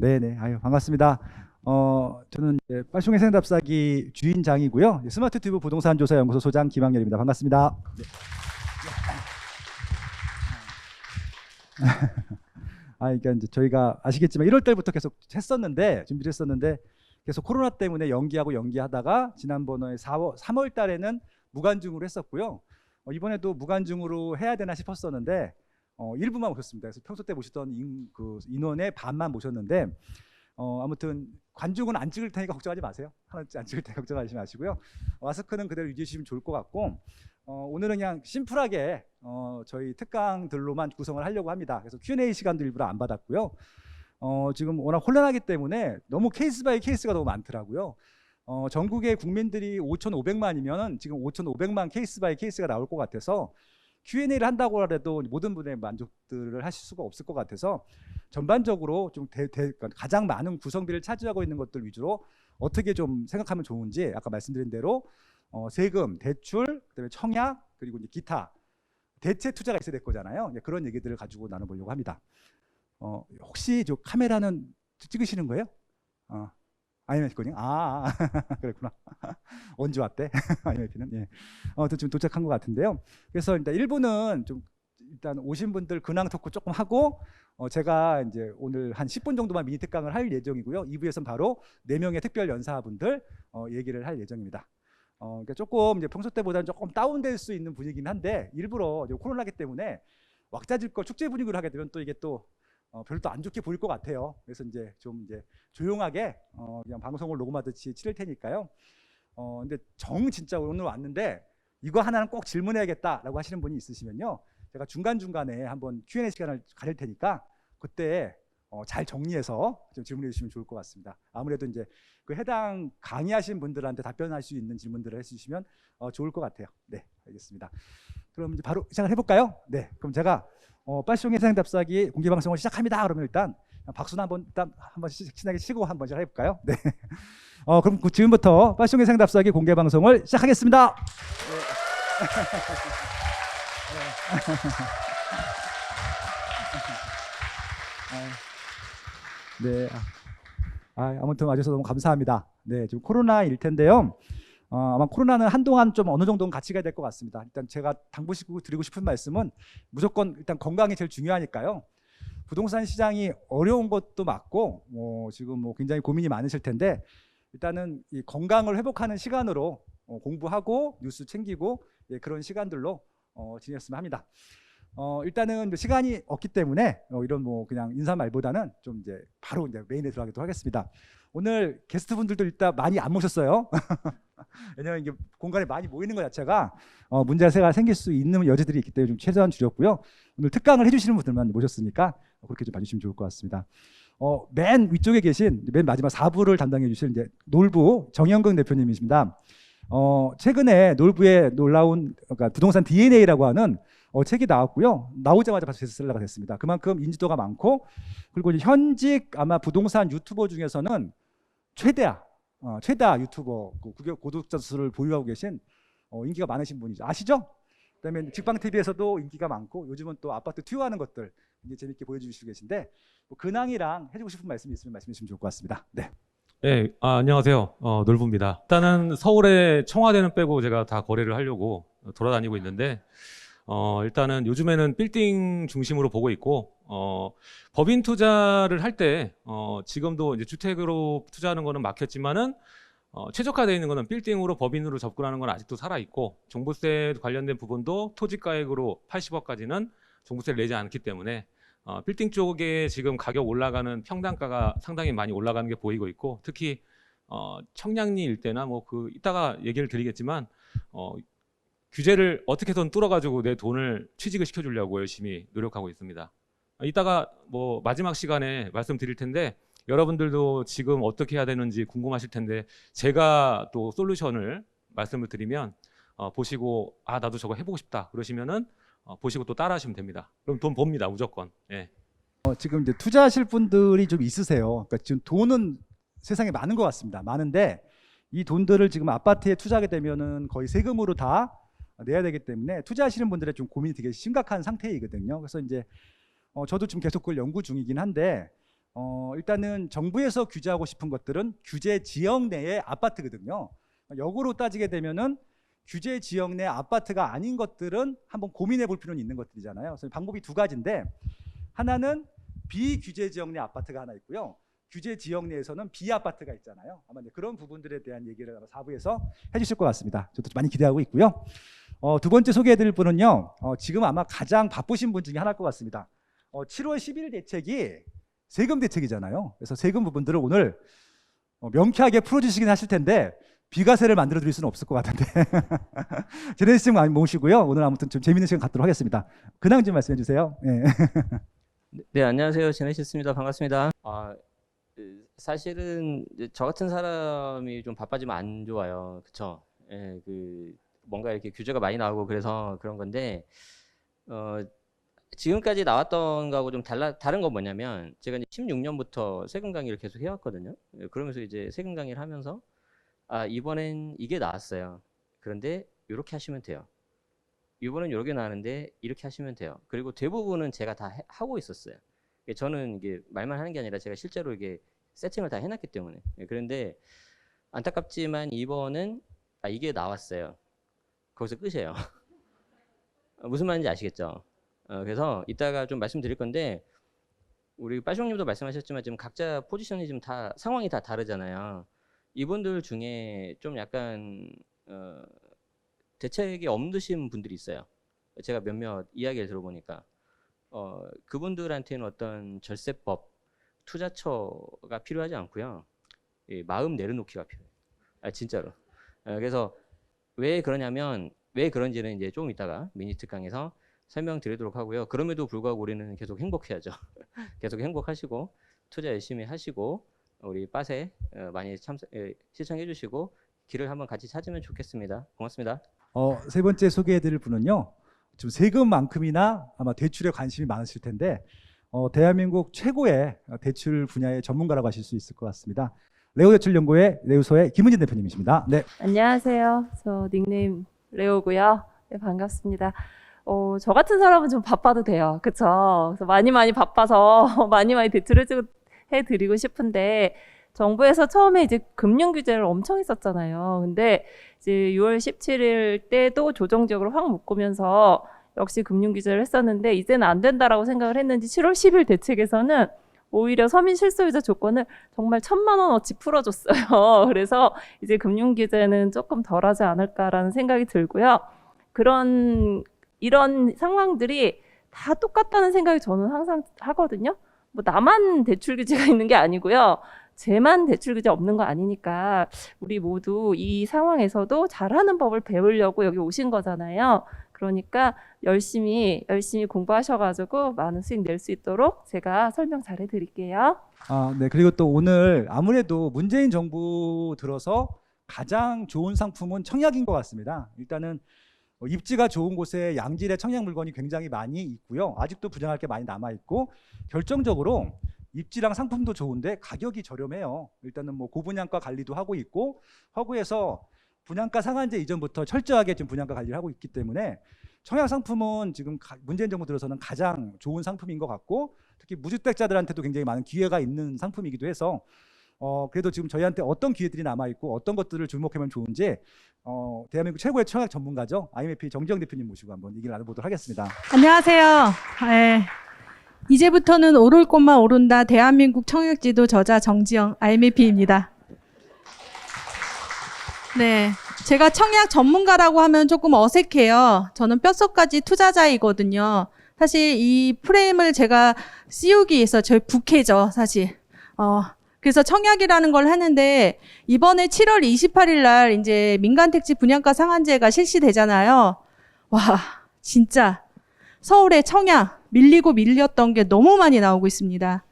네네. 아유, 반갑습니다. 저는 이제 빨숑의 생답사기 주인장이고요. 스마트 튜브 부동산 조사 연구소 소장 김학렬입니다. 반갑습니다. 네. 그러니까 이제 저희가 아시겠지만 1월 달부터 계속 했었는데 준비를 했었는데 계속 코로나 때문에 연기하다가 지난번에 3월 달에는 무관중으로 했었고요. 이번에도 무관중으로 해야 되나 싶었었는데 일부만 모셨습니다. 그래서 평소 때 모셨던 그 인원의 반만 모셨는데 아무튼 관중은 안 찍을 테니까 걱정하지 마세요. 하나 안 찍을 테니까 걱정하지 마시고요. 마스크는 그대로 유지해 주시면 좋을 것 같고 오늘은 그냥 심플하게 저희 특강들로만 구성을 하려고 합니다. 그래서 Q&A 시간도 일부러 안 받았고요. 지금 워낙 혼란하기 때문에 너무 케이스 바이 케이스가 너무 많더라고요. 전국의 국민들이 5,500만이면 지금 5,500만 케이스 바이 케이스가 나올 것 같아서 Q&A를 한다고 해도 모든 분의 만족들을 하실 수가 없을 것 같아서 전반적으로 좀 가장 많은 구성비를 차지하고 있는 것들 위주로 어떻게 좀 생각하면 좋은지 아까 말씀드린 대로 세금, 대출, 그다음에 청약 그리고 이제 기타 대체 투자가 있어야 될 거잖아요. 그런 얘기들을 가지고 나눠보려고 합니다. 혹시 저 카메라는 찍으시는 거예요? IMF거든요. 그랬구나. 언제 왔대? IMF는 예. 지금 도착한 것 같은데요. 그래서 일단 1부는 좀 일단 오신 분들 근황 토크 조금 하고 제가 이제 오늘 한 10분 정도만 미니 특강을 할 예정이고요. 2부에서는 바로 4명의 특별 연사분들 얘기를 할 예정입니다. 그러니까 조금 이제 평소 때보다는 조금 다운될 수 있는 분위기긴 한데 일부러 이제 코로나기 때문에 왁자질 거 축제 분위기로 하게 되면 또 이게 또 별로 안 좋게 보일 것 같아요. 그래서 이제 좀 이제 조용하게 그냥 방송을 녹음하듯이 치를 테니까요. 근데 진짜 오늘 왔는데 이거 하나는 꼭 질문해야겠다라고 하시는 분이 있으시면요. 제가 중간중간에 한번 Q&A 시간을 가질 테니까 그때 잘 정리해서 좀 질문해 주시면 좋을 것 같습니다. 아무래도 이제 그 해당 강의하신 분들한테 답변할 수 있는 질문들을 해주시면 좋을 것 같아요. 네, 알겠습니다. 그럼 이제 바로 시작을 해볼까요? 네, 그럼 제가 빨숑의 생답사기 공개 방송을 시작합니다. 그러면 일단 박수나 일단 한번 신나게 치고 한번 시작해볼까요? 네. 그럼 지금부터 빨숑의 생답사기 공개 방송을 시작하겠습니다. 네. 아무튼 와주셔서 너무 감사합니다. 네, 지금 코로나일 텐데요. 아마 코로나는 한동안 좀 어느 정도는 같이 가야 될 것 같습니다. 일단 제가 당부시고 드리고 싶은 말씀은 무조건 일단 건강이 제일 중요하니까요. 부동산 시장이 어려운 것도 맞고 지금 굉장히 고민이 많으실 텐데 일단은 이 건강을 회복하는 시간으로 공부하고 뉴스 챙기고 그런 시간들로 지냈으면 합니다. 일단은 시간이 없기 때문에 이런 그냥 인사 말보다는 좀 이제 바로 이제 메인에 들어가도록 하겠습니다. 오늘 게스트분들도 일단 많이 안 모셨어요. 왜냐하면 이게 공간에 많이 모이는 것 자체가 문제가 생길 수 있는 여지들이 있기 때문에 좀 최대한 줄였고요. 오늘 특강을 해주시는 분들만 모셨으니까 그렇게 좀 봐주시면 좋을 것 같습니다. 맨 위쪽에 계신 맨 마지막 4부를 담당해 주실 이제 놀부 정영근 대표님이십니다. 최근에 놀부에 놀라운 그러니까 부동산 DNA라고 하는 책이 나왔고요. 나오자마자 바로 베스트셀러가 됐습니다. 그만큼 인지도가 많고 그리고 현직 아마 부동산 유튜버 중에서는 최다 유튜버 구독자 수를 보유하고 계신 인기가 많으신 분이죠. 아시죠? 그다음에 직방TV에서도 인기가 많고 요즘은 또 아파트 투어하는 것들 굉장히 재밌게 보여주시고 계신데 근황이랑 해주고 싶은 말씀이 있으면 말씀해 주시면 좋을 것 같습니다. 네. 네, 안녕하세요. 놀부입니다. 일단은 서울에 청와대는 빼고 제가 다 거래를 하려고 돌아다니고 있는데 일단은 요즘에는 빌딩 중심으로 보고 있고 법인 투자를 할 때 지금도 이제 주택으로 투자하는 거는 막혔지만은 최적화되어 있는 거는 빌딩으로 법인으로 접근하는 건 아직도 살아 있고 종부세 관련된 부분도 토지가액으로 80억까지는 종부세를 내지 않기 때문에 빌딩 쪽에 지금 가격 올라가는 평당가가 상당히 많이 올라가는 게 보이고 있고 특히 청량리 일대나 이따가 얘기를 드리겠지만 규제를 어떻게든 뚫어가지고 내 돈을 취직을 시켜주려고 열심히 노력하고 있습니다. 이따가 마지막 시간에 말씀드릴 텐데 여러분들도 지금 어떻게 해야 되는지 궁금하실 텐데 제가 또 솔루션을 말씀을 드리면 보시고 나도 저거 해보고 싶다 그러시면은 보시고 또 따라하시면 됩니다. 그럼 돈 법니다 무조건. 예. 지금 이제 투자하실 분들이 좀 있으세요. 그러니까 지금 돈은 세상에 많은 것 같습니다. 많은데 이 돈들을 지금 아파트에 투자하게 되면은 거의 세금으로 다 내야 되기 때문에 투자하시는 분들의 좀 고민이 되게 심각한 상태이거든요. 그래서 이제 저도 지금 계속 그걸 연구 중이긴 한데 일단은 정부에서 규제하고 싶은 것들은 규제 지역 내의 아파트거든요. 역으로 따지게 되면은 규제 지역 내 아파트가 아닌 것들은 한번 고민해 볼 필요는 있는 것들이잖아요. 그래서 방법이 두 가지인데, 하나는 비규제 지역 내 아파트가 하나 있고요. 규제 지역 내에서는 비아파트가 있잖아요. 아마 이제 그런 부분들에 대한 얘기를 아마 4부에서 해주실 것 같습니다. 저도 많이 기대하고 있고요. 두 번째 소개해드릴 분은요. 지금 아마 가장 바쁘신 분 중에 하나일 것 같습니다. 7월 10일 대책이 세금 대책이잖아요. 그래서 세금 부분들을 오늘 명쾌하게 풀어주시긴 하실 텐데 비과세를 만들어 드릴 수는 없을 것 같은데 제네시스 많이 모시고요. 오늘 아무튼 좀 재밌는 시간 갖도록 하겠습니다. 근황 좀 말씀해 주세요. 네. 네, 안녕하세요. 제네시스입니다. 반갑습니다. 사실은 이제 저 같은 사람이 좀 바빠지면 안 좋아요. 그쵸? 예, 뭔가 이렇게 규제가 많이 나오고 그래서 그런 건데, 지금까지 나왔던 거하고 좀 다른 건 뭐냐면, 제가 이제 16년부터 세금 강의를 계속 해왔거든요. 예, 그러면서 이제 세금 강의를 하면서, 이번엔 이게 나왔어요. 그런데 이렇게 하시면 돼요. 이번엔 이렇게 나왔는데 이렇게 하시면 돼요. 그리고 대부분은 제가 다 하고 있었어요. 저는 이게 말만 하는 게 아니라 제가 실제로 이게 세팅을 다 해놨기 때문에. 예, 그런데 안타깝지만 이번은 이게 나왔어요. 거기서 끝이에요. 무슨 말인지 아시겠죠? 그래서 이따가 좀 말씀드릴 건데, 우리 빠숑님도 말씀하셨지만 지금 각자 포지션이 지금 다 상황이 다 다르잖아요. 이분들 중에 좀 약간 대책이 없으신 분들이 있어요. 제가 몇몇 이야기를 들어보니까 그분들한테는 어떤 절세법, 투자처가 필요하지 않고요. 마음 내려놓기가 필요해요. 진짜로. 그래서 왜 그러냐면, 왜 그런지는 이제 조금 이따가 미니 특강에서 설명드리도록 하고요. 그럼에도 불구하고 우리는 계속 행복해야죠. 계속 행복하시고 투자 열심히 하시고 우리 빠세 많이 시청해 주시고 길을 한번 같이 찾으면 좋겠습니다. 고맙습니다. 세 번째 소개해드릴 분은요. 좀 세금만큼이나 아마 대출에 관심이 많으실 텐데 대한민국 최고의 대출 분야의 전문가라고 하실 수 있을 것 같습니다. 레오대출연구회 레오소의 김은진 대표님이십니다. 네. 안녕하세요. 저 닉네임 레오고요. 네, 반갑습니다. 저 같은 사람은 좀 바빠도 돼요. 그쵸? 그래서 많이 바빠서 많이 대출을 해드리고 싶은데, 정부에서 처음에 이제 금융 규제를 엄청 했었잖아요. 근데 이제 6월 17일 때도 조정적으로 확 묶으면서 역시 금융 규제를 했었는데, 이제는 안 된다라고 생각을 했는지 7월 10일 대책에서는 오히려 서민 실소유자 조건을 정말 1,000만 원어치 풀어줬어요. 그래서 이제 금융 규제는 조금 덜하지 않을까라는 생각이 들고요. 이런 상황들이 다 똑같다는 생각이 저는 항상 하거든요. 뭐 나만 대출 규제가 있는 게 아니고요. 쟤만 대출 규제 없는 거 아니니까 우리 모두 이 상황에서도 잘하는 법을 배우려고 여기 오신 거잖아요. 그러니까 열심히 공부하셔가지고 많은 수익 낼 수 있도록 제가 설명 잘 해드릴게요. 네. 그리고 또 오늘 아무래도 문재인 정부 들어서 가장 좋은 상품은 청약인 것 같습니다. 일단은 입지가 좋은 곳에 양질의 청약 물건이 굉장히 많이 있고요. 아직도 분양할 게 많이 남아 있고, 결정적으로 입지랑 상품도 좋은데 가격이 저렴해요. 일단은 뭐 고분양가 관리도 하고 있고, 허구에서 분양가 상한제 이전부터 철저하게 지금 분양가 관리를 하고 있기 때문에 청약 상품은 지금 문재인 정부 들어서는 가장 좋은 상품인 것 같고, 특히 무주택자들한테도 굉장히 많은 기회가 있는 상품이기도 해서 그래도 지금 저희한테 어떤 기회들이 남아 있고 어떤 것들을 주목하면 좋은지 대한민국 최고의 청약 전문가죠. IMF 정지영 대표님 모시고 한번 얘기를 나눠보도록 하겠습니다. 안녕하세요. 네. 이제부터는 오를 곳만 오른다. 대한민국 청약지도 저자 정지영 IMF입니다. 네, 제가 청약 전문가라고 하면 조금 어색해요. 저는 뼛속까지 투자자이거든요. 사실 이 프레임을 제가 씌우기 위해서 저희 부캐죠, 사실. 그래서 청약이라는 걸 하는데, 이번에 7월 28일 날 이제 민간택지 분양가 상한제가 실시되잖아요. 와, 진짜 서울의 청약 밀렸던 게 너무 많이 나오고 있습니다.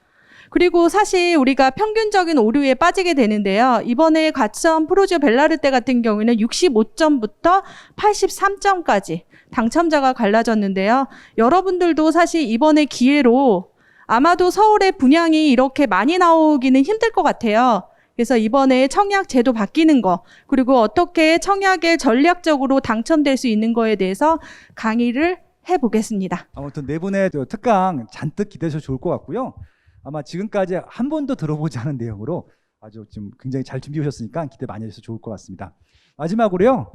그리고 사실 우리가 평균적인 오류에 빠지게 되는데요. 이번에 가천 프로지오 벨라르테 같은 경우에는 65점부터 83점까지 당첨자가 갈라졌는데요. 여러분들도 사실 이번에 기회로 아마도 서울의 분양이 이렇게 많이 나오기는 힘들 것 같아요. 그래서 이번에 청약 제도 바뀌는 거, 그리고 어떻게 청약에 전략적으로 당첨될 수 있는 거에 대해서 강의를 해보겠습니다. 아무튼 네 분의 특강 잔뜩 기대하셔도 좋을 것 같고요. 아마 지금까지 한 번도 들어보지 않은 내용으로 아주 좀 굉장히 잘 준비해 오셨으니까 기대 많이 해주셔서 좋을 것 같습니다. 마지막으로요,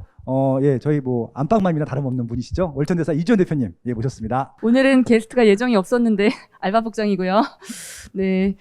예, 저희 뭐 안방맘이나 다름없는 분이시죠. 월천대사 이주연 대표님, 예, 모셨습니다. 오늘은 게스트가 예정이 없었는데 알바 복장이고요. 네,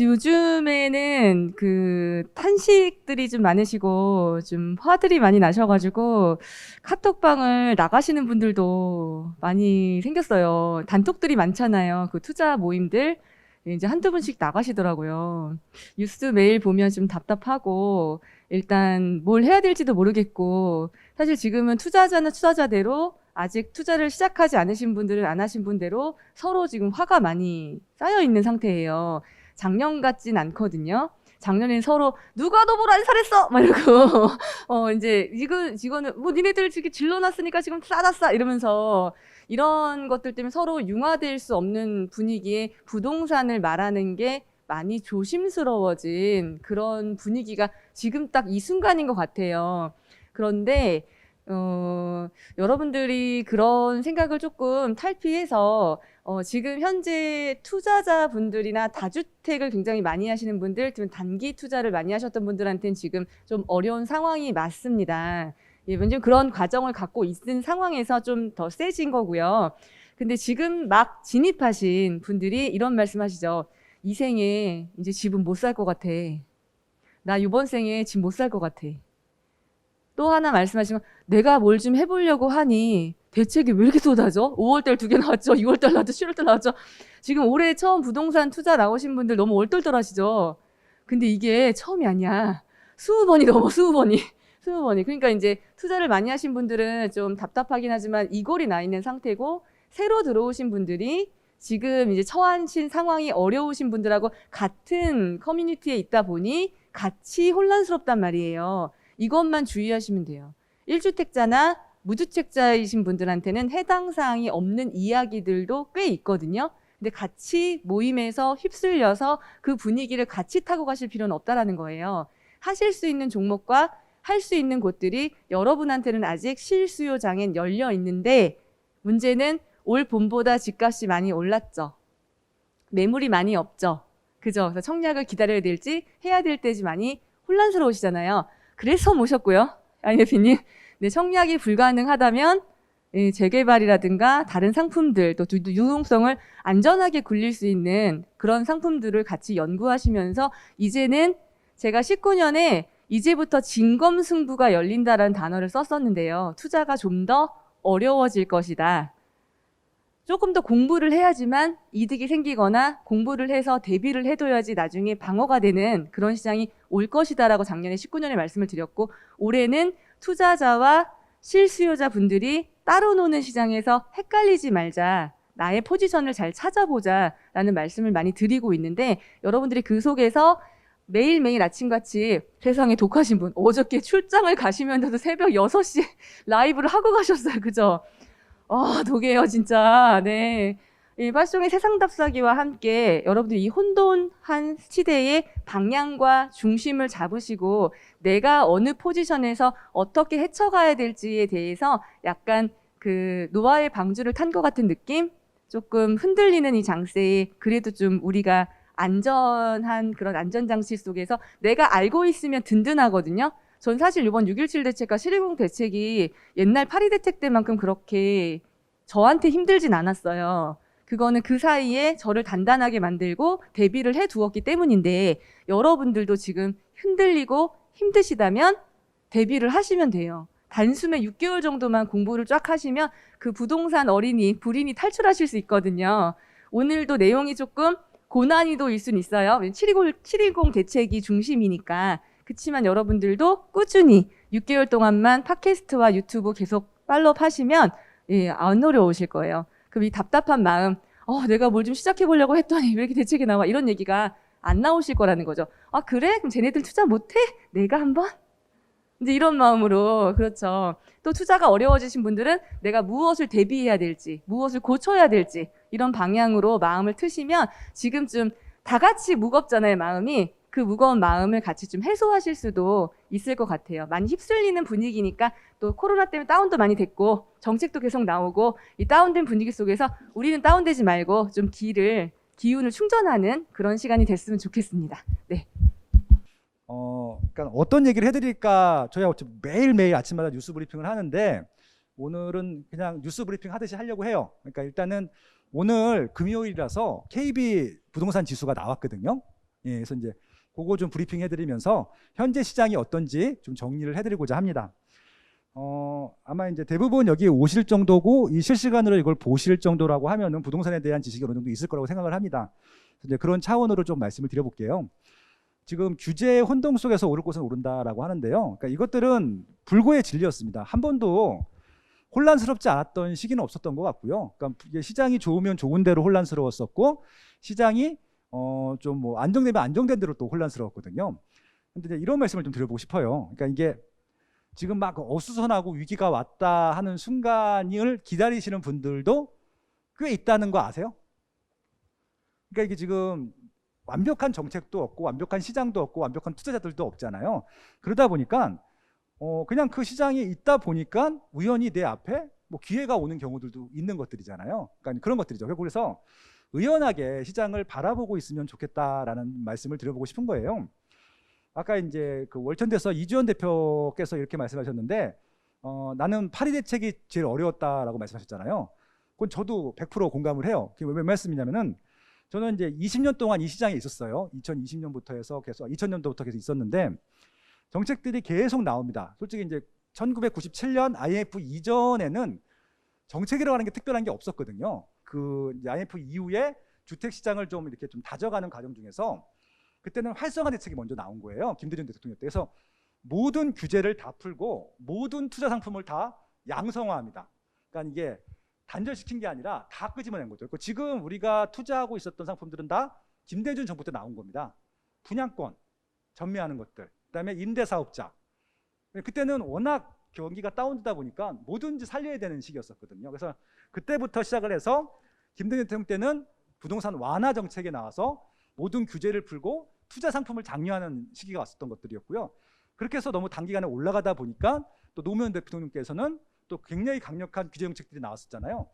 요즘에는 그 탄식들이 좀 많으시고 좀 화들이 많이 나셔가지고 카톡방을 나가시는 분들도 많이 생겼어요. 단톡들이 많잖아요. 그 투자 모임들 이제 한두 분씩 나가시더라고요. 뉴스 매일 보면 좀 답답하고 일단 뭘 해야 될지도 모르겠고 사실 지금은 투자자는 투자자대로 아직 투자를 시작하지 않으신 분들은 안 하신 분대로 서로 지금 화가 많이 쌓여 있는 상태예요. 작년 같진 않거든요. 작년엔 서로 누가 너 뭘 안 사랬어? 막 이러고 이제 이거는 뭐 니네들 지금 질러놨으니까 지금 싸 이러면서 이런 것들 때문에 서로 융화될 수 없는 분위기에 부동산을 말하는 게 많이 조심스러워진 그런 분위기가 지금 딱 이 순간인 것 같아요. 그런데 여러분들이 그런 생각을 조금 탈피해서 지금 현재 투자자분들이나 다주택을 굉장히 많이 하시는 분들, 단기 투자를 많이 하셨던 분들한테는 지금 좀 어려운 상황이 맞습니다. 예, 먼저 그런 과정을 갖고 있는 상황에서 좀 더 세진 거고요. 근데 지금 막 진입하신 분들이 이런 말씀하시죠. 이 생에 이제 집은 못 살 것 같아. 나 이번 생에 집 못 살 것 같아. 또 하나 말씀하시면 내가 뭘 좀 해보려고 하니 대책이 왜 이렇게 쏟아져? 5월달 2개 나왔죠. 6월달 나왔죠. 7월달 나왔죠. 지금 올해 처음 부동산 투자 나오신 분들 너무 얼떨떨하시죠. 근데 이게 처음이 아니야. 스무 번이 넘어, 스무 번이. 그러니까 이제 투자를 많이 하신 분들은 좀 답답하긴 하지만 이골이 나 있는 상태고 새로 들어오신 분들이 지금 이제 처하신 상황이 어려우신 분들하고 같은 커뮤니티에 있다 보니 같이 혼란스럽단 말이에요. 이것만 주의하시면 돼요. 1주택자나 무주택자이신 분들한테는 해당 사항이 없는 이야기들도 꽤 있거든요. 근데 같이 모임에서 휩쓸려서 그 분위기를 같이 타고 가실 필요는 없다라는 거예요. 하실 수 있는 종목과 할 수 있는 곳들이 여러분한테는 아직 실수요장엔 열려 있는데 문제는 올 봄보다 집값이 많이 올랐죠. 매물이 많이 없죠. 그죠? 그래서 청약을 기다려야 될지 해야 될 때지 많이 혼란스러우시잖아요. 그래서 모셨고요. 안 대표님. 네, 청약이 불가능하다면 재개발이라든가 다른 상품들 또 유동성을 안전하게 굴릴 수 있는 그런 상품들을 같이 연구하시면서 이제는 제가 19년에 이제부터 진검승부가 열린다라는 단어를 썼었는데요. 투자가 좀 더 어려워질 것이다. 조금 더 공부를 해야지만 이득이 생기거나 공부를 해서 대비를 해둬야지 나중에 방어가 되는 그런 시장이 올 것이다라고 작년에 19년에 말씀을 드렸고 올해는 투자자와 실수요자 분들이 따로 노는 시장에서 헷갈리지 말자. 나의 포지션을 잘 찾아보자라는 말씀을 많이 드리고 있는데 여러분들이 그 속에서 매일매일 아침같이 세상에 독하신 분 어저께 출장을 가시면서도 새벽 6시 라이브를 하고 가셨어요. 그죠? 독해요 진짜. 네. 이 팔송의 세상답사기와 함께 여러분들이 이 혼돈한 시대의 방향과 중심을 잡으시고 내가 어느 포지션에서 어떻게 헤쳐가야 될지에 대해서 약간 그 노아의 방주를 탄 것 같은 느낌? 조금 흔들리는 이 장세에 그래도 좀 우리가 안전한 그런 안전장치 속에서 내가 알고 있으면 든든하거든요. 전 사실 이번 6.17 대책과 7.10 대책이 옛날 8.2 대책 때만큼 그렇게 저한테 힘들진 않았어요. 그거는 그 사이에 저를 단단하게 만들고 대비를 해두었기 때문인데 여러분들도 지금 흔들리고 힘드시다면 대비를 하시면 돼요. 단숨에 6개월 정도만 공부를 쫙 하시면 그 부동산 어린이, 불인이 탈출하실 수 있거든요. 오늘도 내용이 조금 고난이도일 수는 있어요. 7.10 대책이 중심이니까. 그렇지만 여러분들도 꾸준히 6개월 동안만 팟캐스트와 유튜브 계속 팔로우 하시면 안 어려우실 거예요. 그럼 이 답답한 마음, 내가 뭘 좀 시작해 보려고 했더니 왜 이렇게 대책이 나와? 이런 얘기가 안 나오실 거라는 거죠. 아, 그래? 그럼 쟤네들 투자 못해? 내가 한번? 이제 이런 마음으로, 그렇죠. 또 투자가 어려워지신 분들은 내가 무엇을 대비해야 될지, 무엇을 고쳐야 될지, 이런 방향으로 마음을 트시면 지금쯤 다 같이 무겁잖아요, 마음이. 그 무거운 마음을 같이 좀 해소하실 수도 있을 것 같아요. 많이 휩쓸리는 분위기니까 또 코로나 때문에 다운도 많이 됐고 정책도 계속 나오고 이 다운된 분위기 속에서 우리는 다운되지 말고 좀 길을 기운을 충전하는 그런 시간이 됐으면 좋겠습니다. 네. 그러니까 어떤 얘기를 해드릴까 저희가 매일매일 아침마다 뉴스 브리핑을 하는데 오늘은 그냥 뉴스 브리핑 하듯이 하려고 해요. 그러니까 일단은 오늘 금요일이라서 KB 부동산 지수가 나왔거든요. 예, 그래서 이제 그거 좀 브리핑 해드리면서 현재 시장이 어떤지 좀 정리를 해드리고자 합니다. 아마 이제 대부분 여기 오실 정도고 이 실시간으로 이걸 보실 정도라고 하면은 부동산에 대한 지식이 어느 정도 있을 거라고 생각을 합니다. 그래서 이제 그런 차원으로 좀 말씀을 드려볼게요. 지금 규제의 혼동 속에서 오를 곳은 오른다라고 하는데요. 그러니까 이것들은 불고의 진리였습니다. 한 번도 혼란스럽지 않았던 시기는 없었던 것 같고요. 그러니까 이게 시장이 좋으면 좋은 대로 혼란스러웠었고 시장이 좀 뭐 안정되면 안정된 대로 또 혼란스러웠거든요. 근데 이제 이런 말씀을 좀 드려보고 싶어요. 그러니까 이게 지금 막 어수선하고 위기가 왔다 하는 순간을 기다리시는 분들도 꽤 있다는 거 아세요? 그러니까 이게 지금 완벽한 정책도 없고 완벽한 시장도 없고 완벽한 투자자들도 없잖아요. 그러다 보니까 그냥 그 시장이 있다 보니까 우연히 내 앞에 뭐 기회가 오는 경우들도 있는 것들이잖아요. 그러니까 그런 것들이죠. 그래서 의연하게 시장을 바라보고 있으면 좋겠다라는 말씀을 드려보고 싶은 거예요. 아까 이제 그 월천대에서 이주연 대표께서 이렇게 말씀하셨는데 나는 파리 대책이 제일 어려웠다라고 말씀하셨잖아요. 그건 저도 100% 공감을 해요. 그게 왜 말씀이냐면은 저는 이제 20년 동안 이 시장에 있었어요. 2020년부터 해서 계속 2000년도부터 계속 있었는데 정책들이 계속 나옵니다. 솔직히 이제 1997년 IMF 이전에는 정책이라고 하는 게 특별한 게 없었거든요. 그 IMF 이후에 주택 시장을 좀 이렇게 좀 다져가는 과정 중에서 그때는 활성화 대책이 먼저 나온 거예요. 김대중 대통령 때. 그래서 모든 규제를 다 풀고 모든 투자 상품을 다 양성화합니다. 그러니까 이게 단절시킨 게 아니라 다 끄집어낸 거죠. 지금 우리가 투자하고 있었던 상품들은 다 김대중 정부 때 나온 겁니다. 분양권 전매하는 것들, 그다음에 임대사업자. 그때는 워낙 경기가 다운되다 보니까 뭐든지 살려야 되는 시기였었거든요. 그래서 그때부터 시작을 해서 김대중 대통령 때는 부동산 완화 정책에 나와서 모든 규제를 풀고 투자 상품을 장려하는 시기가 왔었던 것들이었고요. 그렇게 해서 너무 단기간에 올라가다 보니까 또 노무현 대통령께서는 또 굉장히 강력한 규제 정책들이 나왔었잖아요.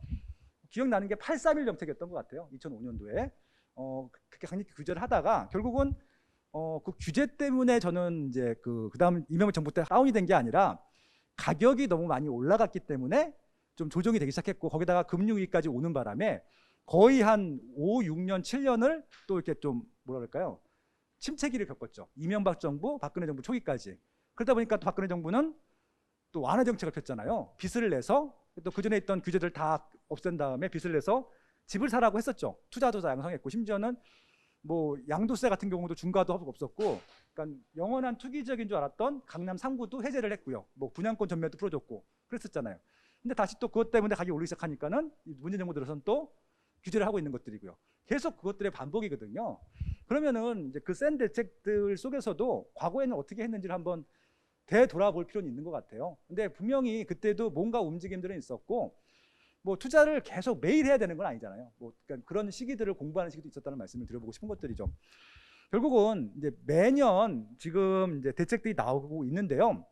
기억나는 게 831 정책이었던 것 같아요. 2005년도에 그렇게 강력히 규제를 하다가 결국은 그 규제 때문에 저는 이제 그다음 이명박 정부 때 다운이 된 게 아니라 가격이 너무 많이 올라갔기 때문에 좀 조정이 되기 시작했고 거기다가 금융위기까지 오는 바람에 거의 한 5, 6년, 7년을 또 이렇게 좀 뭐라 그럴까요? 침체기를 겪었죠. 이명박 정부, 박근혜 정부 초기까지. 그러다 보니까 또 박근혜 정부는 또 완화 정책을 폈잖아요. 빚을 내서 또 그전에 있던 규제들 다 없앤 다음에 빚을 내서 집을 사라고 했었죠. 투자도 양성했고 심지어는 뭐 양도세 같은 경우도 중과도 없었고 그러니까 영원한 투기적인 줄 알았던 강남 3구도 해제를 했고요. 뭐 분양권 전매도 풀어줬고 그랬었잖아요. 근데 다시 또 그것 때문에 가격이 오르기 시작하니까는 문재인 정부 들어서는 또 규제를 하고 있는 것들이고요. 계속 그것들의 반복이거든요. 그러면은 이제 그 센 대책들 속에서도 과거에는 어떻게 했는지를 한번 되돌아볼 필요는 있는 것 같아요. 근데 분명히 그때도 뭔가 움직임들은 있었고 뭐 투자를 계속 매일 해야 되는 건 아니잖아요. 뭐 그러니까 그런 시기들을 공부하는 시기도 있었다는 말씀을 드려보고 싶은 것들이죠. 결국은 이제 매년 지금 이제 대책들이 나오고 있는데요.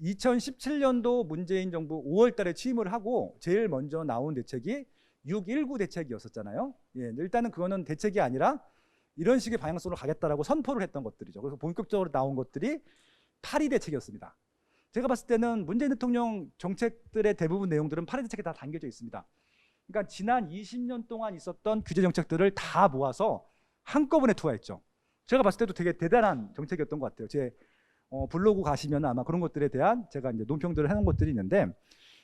2017년도 문재인 정부 5월달에 취임을 하고 제일 먼저 나온 대책이 6.19 대책이었었잖아요. 예, 일단은 그거는 대책이 아니라 이런 식의 방향성으로 가겠다라고 선포를 했던 것들이죠. 그래서 본격적으로 나온 것들이 8.2 대책이었습니다. 제가 봤을 때는 문재인 대통령 정책들의 대부분 내용들은 8.2 대책에 다 담겨져 있습니다. 그러니까 지난 20년 동안 있었던 규제 정책들을 다 모아서 한꺼번에 투하했죠. 제가 봤을 때도 되게 대단한 정책이었던 것 같아요. 제 블로그 가시면 아마 그런 것들에 대한 제가 이제 논평들을 해놓은 것들이 있는데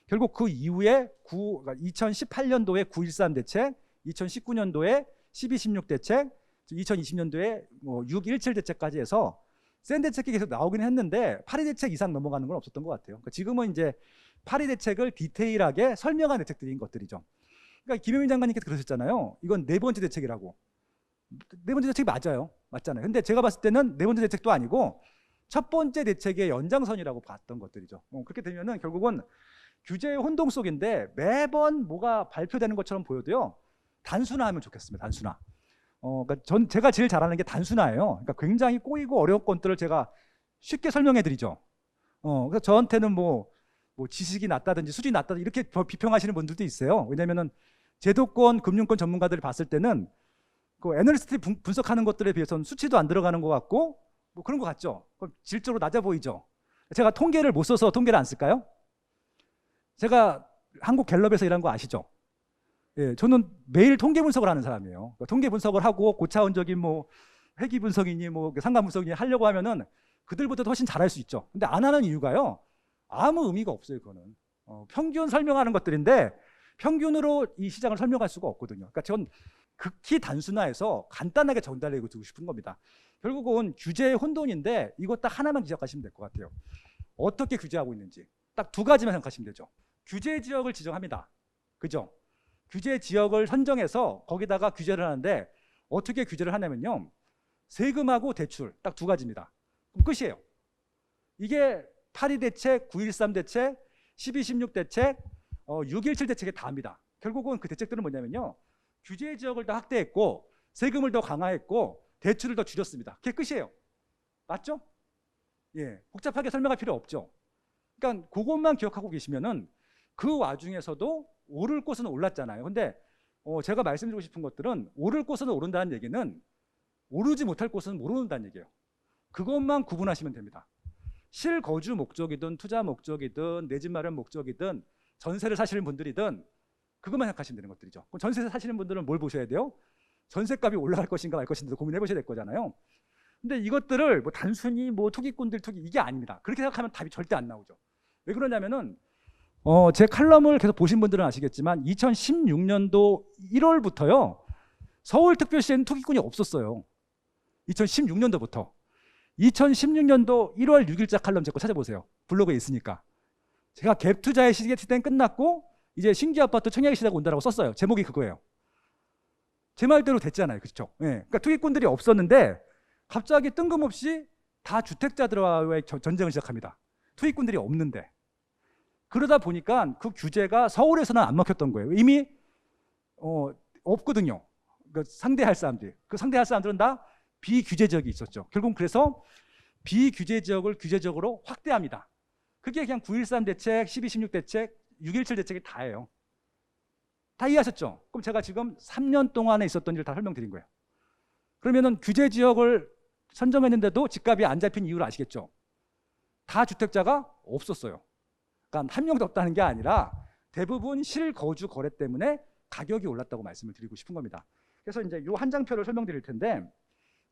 결국 그 이후에 2018년도에 9.13 대책, 2019년도에 12.16 대책, 2020년도에 6.17 대책까지 해서 센 대책이 계속 나오긴 했는데 8.2 대책 이상 넘어가는 건 없었던 것 같아요. 그러니까 지금은 이제 8.2 대책을 디테일하게 설명한 대책들인 것들이죠. 그러니까 김용민 장관님께서 그러셨잖아요. 이건 네 번째 대책이라고. 네 번째 대책이 맞아요. 맞잖아요. 근데 제가 봤을 때는 네 번째 대책도 아니고 첫 번째 대책의 연장선이라고 봤던 것들이죠. 그렇게 되면은 결국은 규제의 혼동 속인데 매번 뭐가 발표되는 것처럼 보여도요. 단순화하면 좋겠습니다. 단순화. 그러니까 제가 제일 잘하는 게 단순화예요. 그러니까 굉장히 꼬이고 어려운 것들을 제가 쉽게 설명해 드리죠. 그래서 저한테는 뭐 지식이 낮다든지 수준이 낮다든지 이렇게 비평하시는 분들도 있어요. 왜냐면은 제도권, 금융권 전문가들이 봤을 때는 그 애널리스트들이 분석하는 것들에 비해서는 수치도 안 들어가는 것 같고 뭐 그런 것 같죠. 그럼 질적으로 낮아 보이죠. 제가 통계를 못 써서 통계를 안 쓸까요? 제가 한국 갤럽에서 일한 거 아시죠? 예, 저는 매일 통계 분석을 하는 사람이에요. 그러니까 통계 분석을 하고 고차원적인 뭐 회귀 분석이니 뭐 상관 분석이니 하려고 하면은 그들보다도 훨씬 잘할 수 있죠. 근데 안 하는 이유가요. 아무 의미가 없어요. 그거는 평균 설명하는 것들인데 평균으로 이 시장을 설명할 수가 없거든요. 그러니까 전 극히 단순화해서 간단하게 전달하고 주고 싶은 겁니다. 결국은 규제의 혼돈인데 이거 딱 하나만 기억하시면 될 것 같아요. 어떻게 규제하고 있는지 딱 두 가지만 생각하시면 되죠. 규제 지역을 지정합니다. 그죠? 규제 지역을 선정해서 거기다가 규제를 하는데 어떻게 규제를 하냐면요. 세금하고 대출 딱 두 가지입니다. 그럼 끝이에요. 이게 8.2 대책, 9.13 대책, 12.16 대책, 6.17 대책에 다합니다. 결국은 그 대책들은 뭐냐면요. 규제 지역을 더 확대했고 세금을 더 강화했고 대출을 더 줄였습니다. 그게 끝이에요. 맞죠? 예, 복잡하게 설명할 필요 없죠. 그러니까 그것만 기억하고 계시면은 그 와중에서도 오를 곳은 올랐잖아요. 근데 제가 말씀드리고 싶은 것들은 오를 곳은 오른다는 얘기는 오르지 못할 곳은 모른다는 얘기예요. 그것만 구분하시면 됩니다. 실거주 목적이든 투자 목적이든 내 집 마련 목적이든 전세를 사시는 분들이든 그것만 생각하시면 되는 것들이죠. 그럼 전세 사시는 분들은 뭘 보셔야 돼요? 전세값이 올라갈 것인가 말 것인가 고민해 보셔야 될 거잖아요. 근데 이것들을 뭐 단순히 뭐 투기꾼들 투기 이게 아닙니다. 그렇게 생각하면 답이 절대 안 나오죠. 왜 그러냐면은 제 칼럼을 계속 보신 분들은 아시겠지만 2016년도 1월부터요. 서울특별시에는 투기꾼이 없었어요. 2016년도부터. 2016년도 1월 6일자 칼럼 제 거 찾아보세요. 블로그에 있으니까. 제가 갭 투자의 시대는 끝났고 이제 신규 아파트 청약의 시대가 온다라고 썼어요. 제목이 그거예요. 제 말대로 됐잖아요. 그렇죠? 예. 그러니까 투기꾼들이 없었는데 갑자기 뜬금없이 다 주택자들과의 전쟁을 시작합니다. 투기꾼들이 없는데. 그러다 보니까 그 규제가 서울에서는 안 먹혔던 거예요. 이미 없거든요. 그 상대할 사람들이. 그 상대할 사람들은 다 비규제 지역이 있었죠. 결국 그래서 비규제 지역을 규제적으로 확대합니다. 그게 그냥 9.13 대책, 12.16 대책, 6.17 대책이 다예요. 다 이해하셨죠? 그럼 제가 지금 3년 동안에 있었던 일을 다 설명드린 거예요. 그러면은 규제 지역을 선정했는데도 집값이 안 잡힌 이유를 아시겠죠? 다 주택자가 없었어요. 그러니까 한 명도 없다는 게 아니라 대부분 실거주 거래 때문에 가격이 올랐다고 말씀을 드리고 싶은 겁니다. 그래서 이제 이 한 장표를 설명드릴 텐데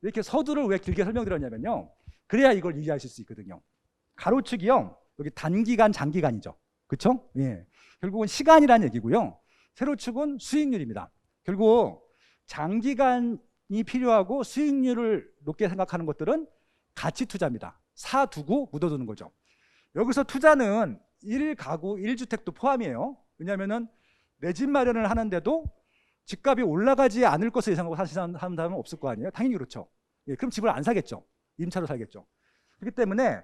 이렇게 서두를 왜 길게 설명드렸냐면요. 그래야 이걸 이해하실 수 있거든요. 가로축이요. 여기 단기간, 장기간이죠. 그렇죠? 예. 결국은 시간이라는 얘기고요. 세로축은 수익률입니다. 결국 장기간이 필요하고 수익률을 높게 생각하는 것들은 가치 투자입니다. 사두고 묻어두는 거죠. 여기서 투자는 1가구 1주택도 포함이에요. 왜냐하면 내 집 마련을 하는데도 집값이 올라가지 않을 것을 예상하고 사는 사람은 없을 거 아니에요. 당연히 그렇죠. 예, 그럼 집을 안 사겠죠. 임차로 살겠죠. 그렇기 때문에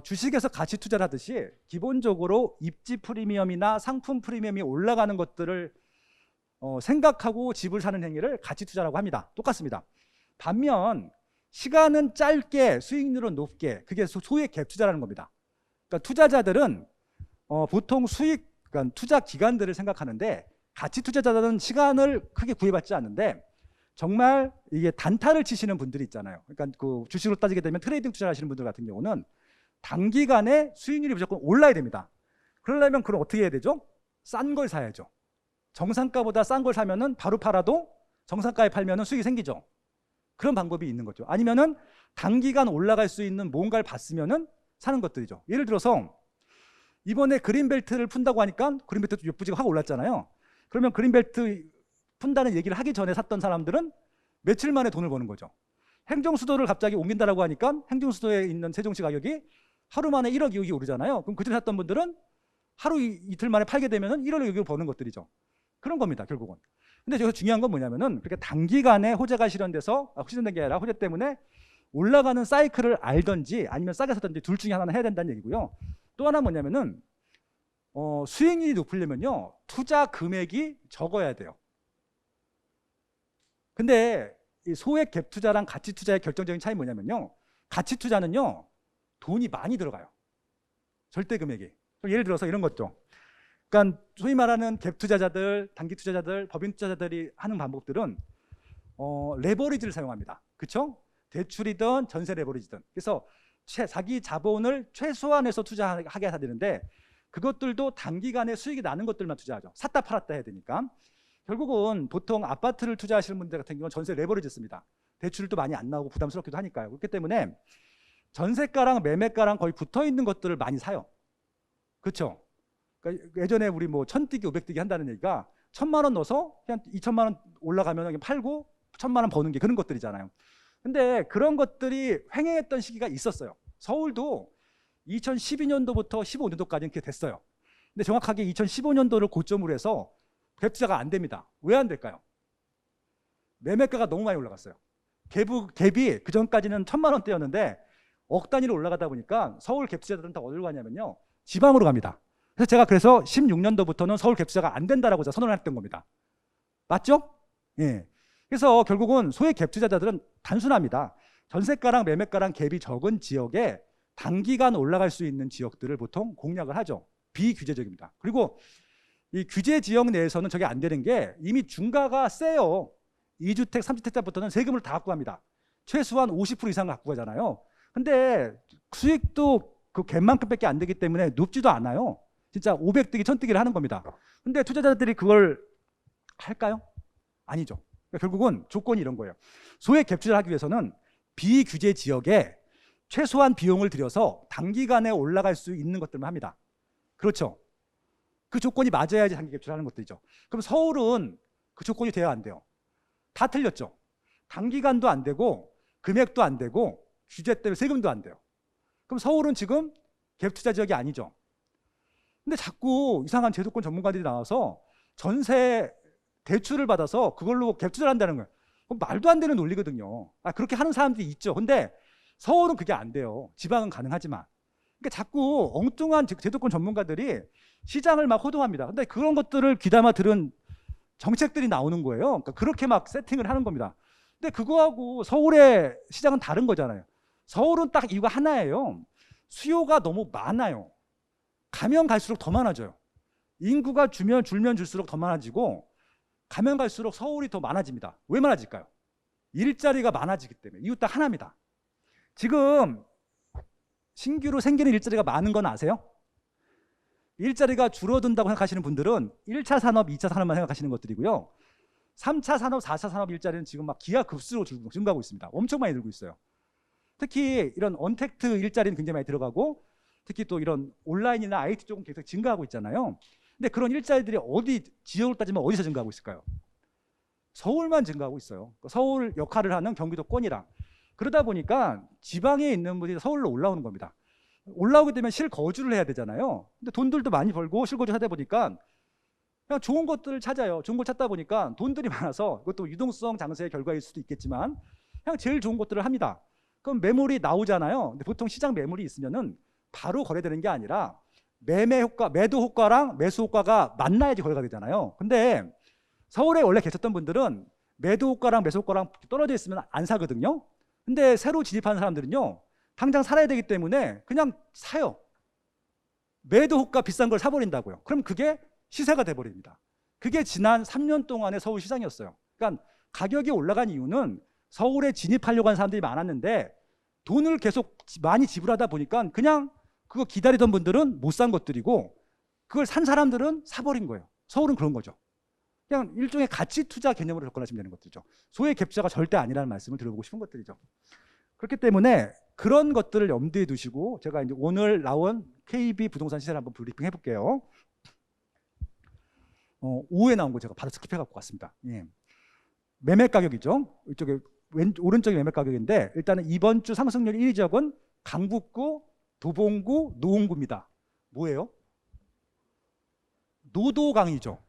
주식에서 가치 투자를 하듯이 기본적으로 입지 프리미엄이나 상품 프리미엄이 올라가는 것들을 생각하고 집을 사는 행위를 가치 투자라고 합니다. 똑같습니다. 반면 시간은 짧게 수익률은 높게 그게 소액 갭 투자라는 겁니다. 그러니까 투자자들은 보통 그러니까 투자 기간들을 생각하는데 가치 투자자들은 시간을 크게 구애받지 않는데 정말 이게 단타를 치시는 분들이 있잖아요. 그러니까 그 주식으로 따지게 되면 트레이딩 투자를 하시는 분들 같은 경우는 단기간에 수익률이 무조건 올라야 됩니다. 그러려면 그럼 어떻게 해야 되죠? 싼 걸 사야죠. 정상가보다 싼 걸 사면은 바로 팔아도 정상가에 팔면은 수익이 생기죠. 그런 방법이 있는 거죠. 아니면은 단기간 올라갈 수 있는 뭔가를 봤으면은 사는 것들이죠. 예를 들어서 이번에 그린벨트를 푼다고 하니까 그린벨트 유부지가 확 올랐잖아요. 그러면 그린벨트 푼다는 얘기를 하기 전에 샀던 사람들은 며칠 만에 돈을 버는 거죠. 행정수도를 갑자기 옮긴다라고 하니까 행정수도에 있는 세종시 가격이 하루 만에 1억 2억이 오르잖아요. 그럼 그전에 샀던 분들은 하루 이틀 만에 팔게 되면 1억 2억을 버는 것들이죠. 그런 겁니다, 결국은. 근데 여기서 중요한 건 뭐냐면은 그렇게 단기간에 호재가 실현된 게 아니라 호재 때문에 올라가는 사이클을 알든지 아니면 싸게 샀든지 둘 중에 하나는 해야 된다는 얘기고요. 또 하나 뭐냐면은 수익률이 높으려면요 투자 금액이 적어야 돼요. 근데 이 소액 갭 투자랑 가치 투자의 결정적인 차이 뭐냐면요 가치 투자는요 돈이 많이 들어가요. 절대 금액이. 예를 들어서 이런 거죠. 그러니까 소위 말하는 갭 투자자들, 단기 투자자들, 법인 투자자들이 하는 방법들은 레버리지를 사용합니다. 그렇죠? 대출이든 전세 레버리지든. 그래서 자기 자본을 최소한해서 투자하게 해야 되는데 그것들도 단기간에 수익이 나는 것들만 투자하죠. 샀다 팔았다 해야 되니까. 결국은 보통 아파트를 투자하시는 분들 같은 경우는 전세 레버리지 씁니다. 대출도 많이 안 나오고 부담스럽기도 하니까요. 그렇기 때문에 전세가랑 매매가랑 거의 붙어 있는 것들을 많이 사요. 그렇죠? 그러니까 예전에 우리 뭐 1000뛰기 500뛰기 한다는 얘기가 1000만 원 넣어서 그냥 2000만 원 올라가면 그냥 팔고 1000만 원 버는 게 그런 것들이잖아요. 근데 그런 것들이 횡행했던 시기가 있었어요. 서울도 2012년도부터 15년도까지는 그렇게 됐어요. 근데 정확하게 2015년도를 고점으로 해서 갭 투자가 안 됩니다. 왜 안 될까요? 매매가가 너무 많이 올라갔어요. 갭이 그 전까지는 1000만 원대였는데 억 단위로 올라가다 보니까 서울 갭 투자들은 다 어디로 가냐면요, 지방으로 갑니다. 그래서 16년도부터는 서울 갭 투자가 안 된다라고 선언을 했던 겁니다. 맞죠? 예. 그래서 결국은 소액 갭 투자자들은 단순합니다. 전세가랑 매매가랑 갭이 적은 지역에 단기간 올라갈 수 있는 지역들을 보통 공략을 하죠. 비규제적입니다. 그리고 이 규제 지역 내에서는 저게 안 되는 게 이미 중가가 세요. 2주택, 3주택자부터는 세금을 다 갖고 갑니다. 최소한 50% 이상을 갖고 가잖아요. 근데 수익도 그 갭만큼밖에 안 되기 때문에 높지도 않아요. 진짜 500뛰기, 1000뛰기를 하는 겁니다. 근데 투자자들이 그걸 할까요? 아니죠. 그러니까 결국은 조건이 이런 거예요. 소액 갭 투자를 하기 위해서는 비규제 지역에 최소한 비용을 들여서 단기간에 올라갈 수 있는 것들만 합니다. 그렇죠? 그 조건이 맞아야지 단기 갭 투자를 하는 것들이죠. 그럼 서울은 그 조건이 돼야 안 돼요. 다 틀렸죠. 단기간도 안 되고 금액도 안 되고 규제 때문에 세금도 안 돼요. 그럼 서울은 지금 갭 투자 지역이 아니죠. 근데 자꾸 이상한 제도권 전문가들이 나와서 전세 대출을 받아서 그걸로 갭 투자를 한다는 거예요. 그건 말도 안 되는 논리거든요. 그렇게 하는 사람들이 있죠. 근데 서울은 그게 안 돼요. 지방은 가능하지만. 그러니까 자꾸 엉뚱한 제도권 전문가들이 시장을 막 호도합니다. 근데 그런 것들을 귀담아 들은 정책들이 나오는 거예요. 그러니까 그렇게 막 세팅을 하는 겁니다. 근데 그거하고 서울의 시장은 다른 거잖아요. 서울은 딱 이유가 하나예요. 수요가 너무 많아요. 가면 갈수록 더 많아져요. 인구가 줄면 줄수록 더 많아지고 가면 갈수록 서울이 더 많아집니다. 왜 많아질까요? 일자리가 많아지기 때문에. 이유 딱 하나입니다. 지금 신규로 생기는 일자리가 많은 건 아세요? 일자리가 줄어든다고 생각하시는 분들은 1차 산업, 2차 산업만 생각하시는 것들이고요. 3차 산업, 4차 산업 일자리는 지금 막 기하급수로 증가하고 있습니다. 엄청 많이 늘고 있어요. 특히 이런 언택트 일자리는 굉장히 많이 들어가고 특히 또 이런 온라인이나 IT 쪽은 계속 증가하고 있잖아요. 근데 그런 일자리들이 어디 지역을 따지면 어디서 증가하고 있을까요? 서울만 증가하고 있어요. 서울 역할을 하는 경기도권이랑. 그러다 보니까 지방에 있는 분들이 서울로 올라오는 겁니다. 올라오게 되면 실거주를 해야 되잖아요. 근데 돈들도 많이 벌고 실거주를 하다 보니까 그냥 좋은 것들을 찾아요. 좋은 걸 찾다 보니까 돈들이 많아서 그것도 유동성 장세의 결과일 수도 있겠지만 그냥 제일 좋은 것들을 합니다. 그럼 매물이 나오잖아요. 근데 보통 시장 매물이 있으면은 바로 거래되는 게 아니라 매매 효과, 매도 효과랑 매수 효과가 만나야지 거래가 되잖아요. 근데 서울에 원래 계셨던 분들은 매도 효과랑 매수 효과랑 떨어져 있으면 안 사거든요. 근데 새로 진입하는 사람들은요, 당장 살아야 되기 때문에 그냥 사요. 매도 효과 비싼 걸 사버린다고요. 그럼 그게 시세가 돼버립니다. 그게 지난 3년 동안의 서울 시장이었어요. 그러니까 가격이 올라간 이유는 서울에 진입하려고 하는 사람들이 많았는데 돈을 계속 많이 지불하다 보니까 그냥 그거 기다리던 분들은 못 산 것들이고 그걸 산 사람들은 사버린 거예요. 서울은 그런 거죠. 그냥 일종의 가치 투자 개념으로 접근하시면 되는 것들이죠. 소액 갭 투자가 절대 아니라는 말씀을 드려보고 싶은 것들이죠. 그렇기 때문에 그런 것들을 염두에 두시고 제가 이제 오늘 나온 KB 부동산 시세를 한번 브리핑 해볼게요. 오후에 나온 거 제가 바로 스킵해 갖고 왔습니다. 예. 매매 가격이죠. 이쪽에 오른쪽이 매매 가격인데 일단은 이번 주 상승률 1위 지역은 강북구, 도봉구, 노원구입니다. 뭐예요? 노도강이죠.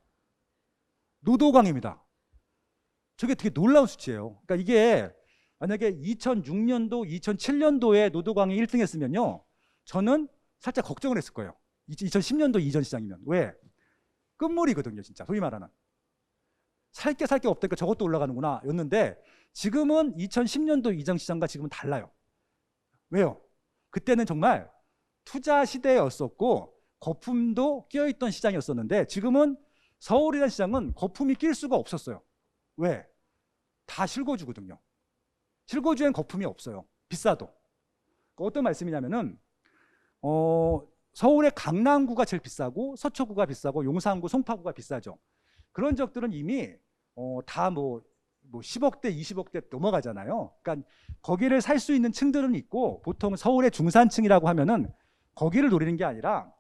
노도강입니다. 저게 되게 놀라운 수치예요. 그러니까 이게 만약에 2006년도, 2007년도에 노도강이 1등 했으면요. 저는 살짝 걱정을 했을 거예요. 2010년도 이전 시장이면. 왜? 끝물이거든요, 진짜. 소위 말하는. 살 게 없다니까 저것도 올라가는구나 였는데 지금은 2010년도 이전 시장과 지금은 달라요. 왜요? 그때는 정말 투자 시대였었고 거품도 끼어있던 시장이었었는데 지금은 서울이라는 시장은 거품이 낄 수가 없었어요. 왜? 다 실거주거든요. 실거주엔 거품이 없어요. 비싸도. 어떤 말씀이냐면은 서울의 강남구가 제일 비싸고 서초구가 비싸고 용산구, 송파구가 비싸죠. 그런 지역들은 이미 다 뭐 10억대, 20억대 넘어가잖아요. 그러니까 거기를 살 수 있는 층들은 있고 보통 서울의 중산층이라고 하면은 거기를 노리는 게 아니라